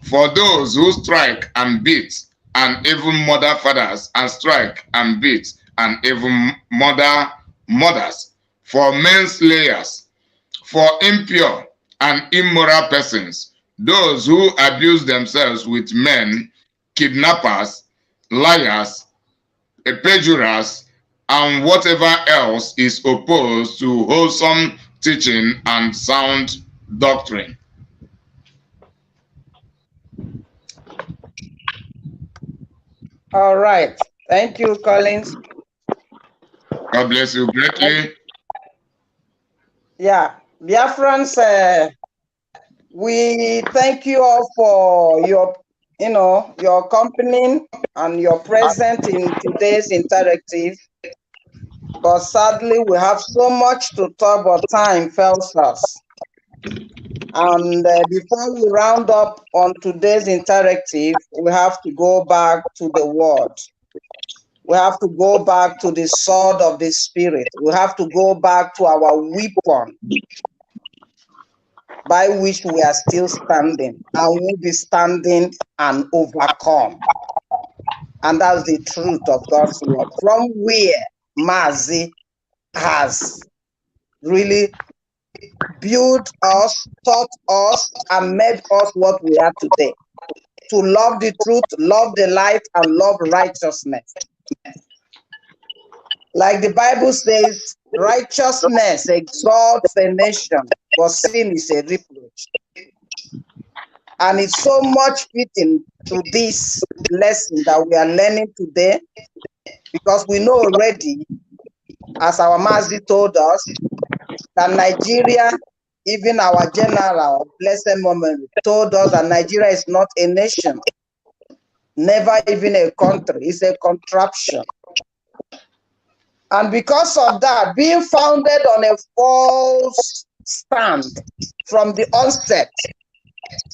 for those who strike and beat, and even murder fathers, and strike and beat, and even murder mothers, for manslayers, for impure and immoral persons, those who abuse themselves with men, kidnappers, liars, perjurers, and whatever else is opposed to wholesome teaching and sound doctrine. All right. Thank you, Collins. God bless you greatly. Yeah, Biafrans, we thank you all for your, your company and your presence in today's interactive. But sadly, we have so much to talk, but time fails us. And before we round up on today's interactive, we have to go back to the word. We have to go back to the sword of the spirit. We have to go back to our weapon by which we are still standing, and we'll be standing and overcome. And that's the truth of God's word. From where Mazi has really built us, taught us, and made us what we are today. To love the truth, love the light, and love righteousness. Like the Bible says, righteousness exalts a nation, but sin is a reproach. And it's so much fitting to this lesson that we are learning today, because we know already, as our Mazi told us, that Nigeria, even our general, blessed moment, told us that Nigeria is not a nation. never even a country. It's a contraption. And because of that, being founded on a false stand from the onset,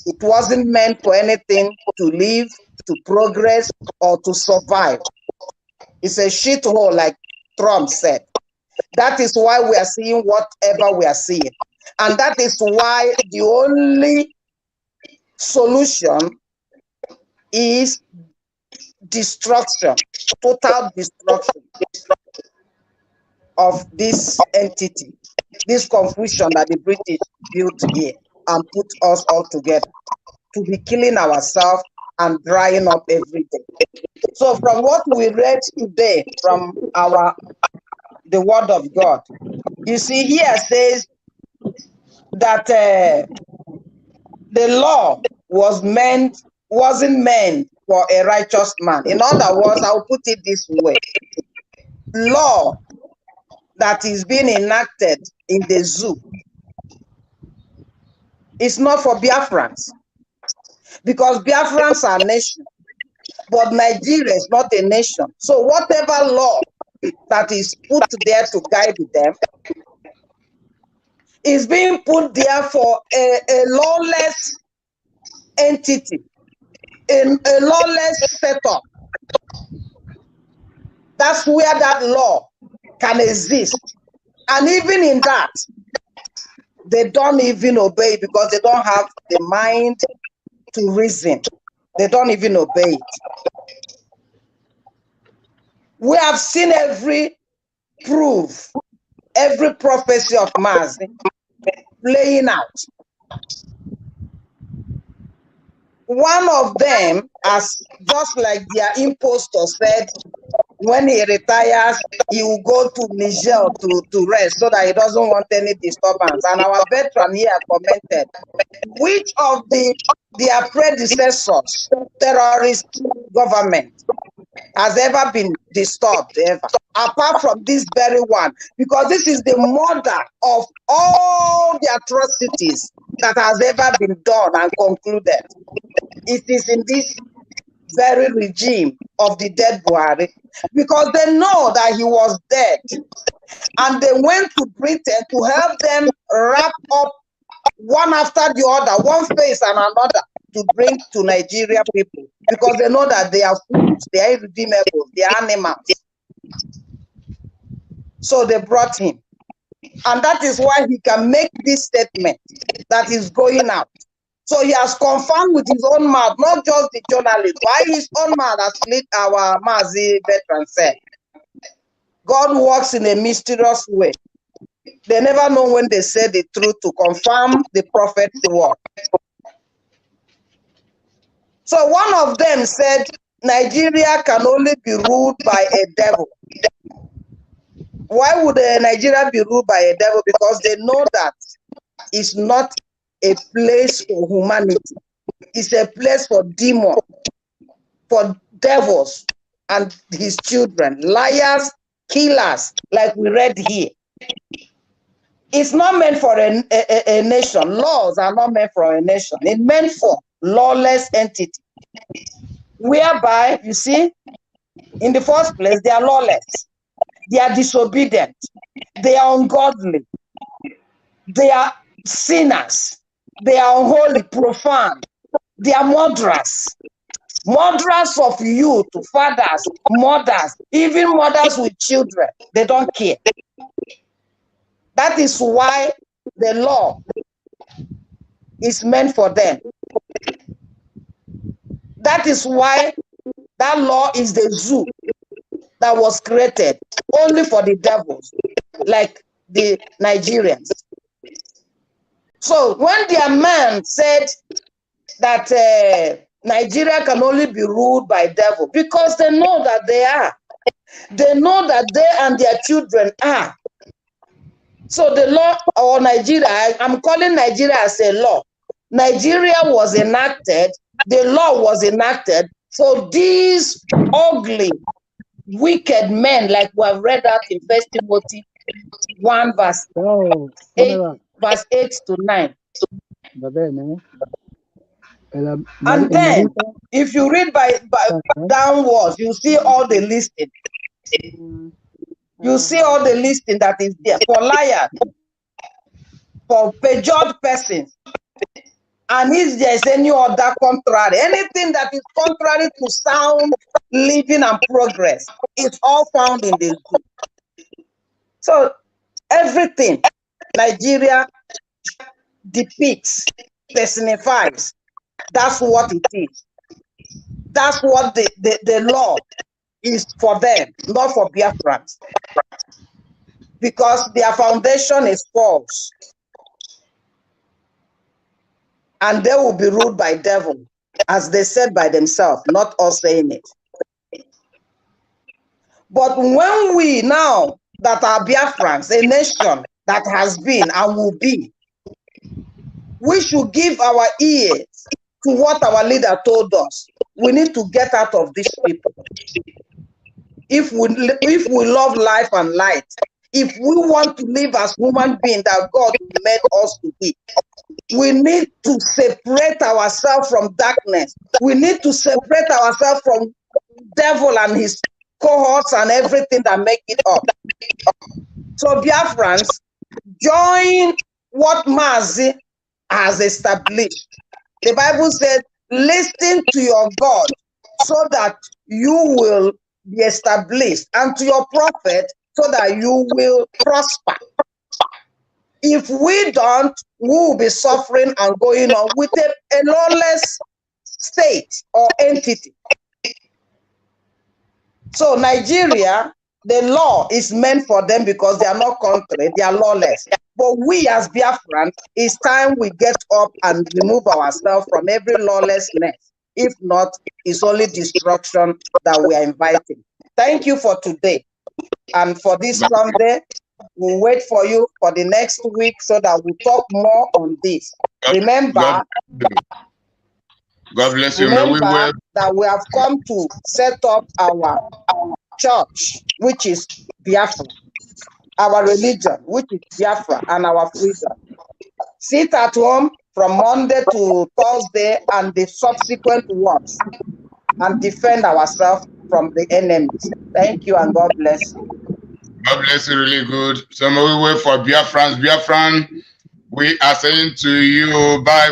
it wasn't meant for anything to live, to progress, or to survive. It's a shithole, like Trump said. That is why we are seeing whatever we are seeing. And that is why the only solution is destruction, total destruction of this entity, this confusion that the British built here and put us all together to be killing ourselves and drying up every day. So from what we read today from the word of God, you see here says that the law wasn't meant for a righteous man. In other words, I'll put it this way. Law that is being enacted in the zoo is not for Biafrans, because Biafrans are a nation, but Nigeria is not a nation. So whatever law that is put there to guide them is being put there for a lawless entity, a lawless setup. That's where that law can exist. And even in that, they don't even obey because they don't have the mind to reason. They don't even obey it. We have seen every proof, every prophecy of Mazi playing out. One of them, as just like their impostor said, when he retires, he will go to Niger to rest so that he doesn't want any disturbance. And our veteran here commented, which of their predecessors, terrorist government, has ever been disturbed ever, apart from this very one? Because this is the mother of all the atrocities that has ever been done and concluded. It is in this very regime of the dead Buhari, because they know that he was dead, and they went to Britain to help them wrap up one after the other, one face and another, to bring to Nigeria people, because they know that they are fools, they are irredeemable, they are animals. So they brought him, and that is why he can make this statement that is going out. So he has confirmed with his own mouth, not just the journalist, why his own mouth, as our Mazi veteran said. God works in a mysterious way. They never know when they say the truth to confirm the prophet's word. So one of them said, Nigeria can only be ruled by a devil. Why would Nigeria be ruled by a devil? Because they know that it's not a place for humanity. It's a place for demons, for devils and his children, liars, killers, like we read here. It's not meant for a nation. Laws are not meant for a nation. It's meant for lawless entity, whereby, you see, in the first place, they are lawless. They are disobedient. They are ungodly. They are sinners. They are unholy, profane. They are murderers. Murderers of youth, fathers, mothers, even mothers with children. They don't care. That is why the law is meant for them. That is why that law is the zoo that was created only for the devils, like the Nigerians. So when their man said that Nigeria can only be ruled by devil, because they know that they are. They know that they and their children are. So the law, or Nigeria, I'm calling Nigeria as a law. Nigeria was enacted, the law was enacted for these ugly, wicked men, like we have read out in 1 Timothy 1 verse 8 to 9. And then, if you read by downwards, you see all the listing. You see all the listing that is there for liars, for perjured persons. And if there is any other contrary, anything that is contrary to sound living and progress, it's all found in this book. So everything Nigeria depicts, personifies, that's what it is. That's what the law is for them, not for Biafrans. Because their foundation is false. And they will be ruled by devil, as they said by themselves, not us saying it. But when we now that are Biafrans, a nation that has been and will be, we should give our ears to what our leader told us. We need to get out of these people. If we love life and light, if we want to live as human beings that God made us to be, we need to separate ourselves from darkness. We need to separate ourselves from devil and his cohorts and everything that make it up. So Biafrans, join what Mazi has established. The Bible said, listen to your God so that you will be established, and to your prophet so that you will prosper. If we don't, we will be suffering and going on with a lawless state or entity. So Nigeria, the law is meant for them because they are not country, they are lawless. But we as Biafrans, it's time we get up and remove ourselves from every lawlessness. If not, it's only destruction that we are inviting. Thank you for today. And for this Sunday, we'll wait for you for the next week so that we'll talk more on this. Remember, God bless you. Remember that we have come to set up our church, which is Biafra, our religion, which is Biafra, and our freedom. Sit at home from Monday to Thursday and the subsequent works and defend ourselves from the enemies. Thank you and God bless you. God bless you, really good. So we wait for Biafrans. Biafran, we are saying to you, bye.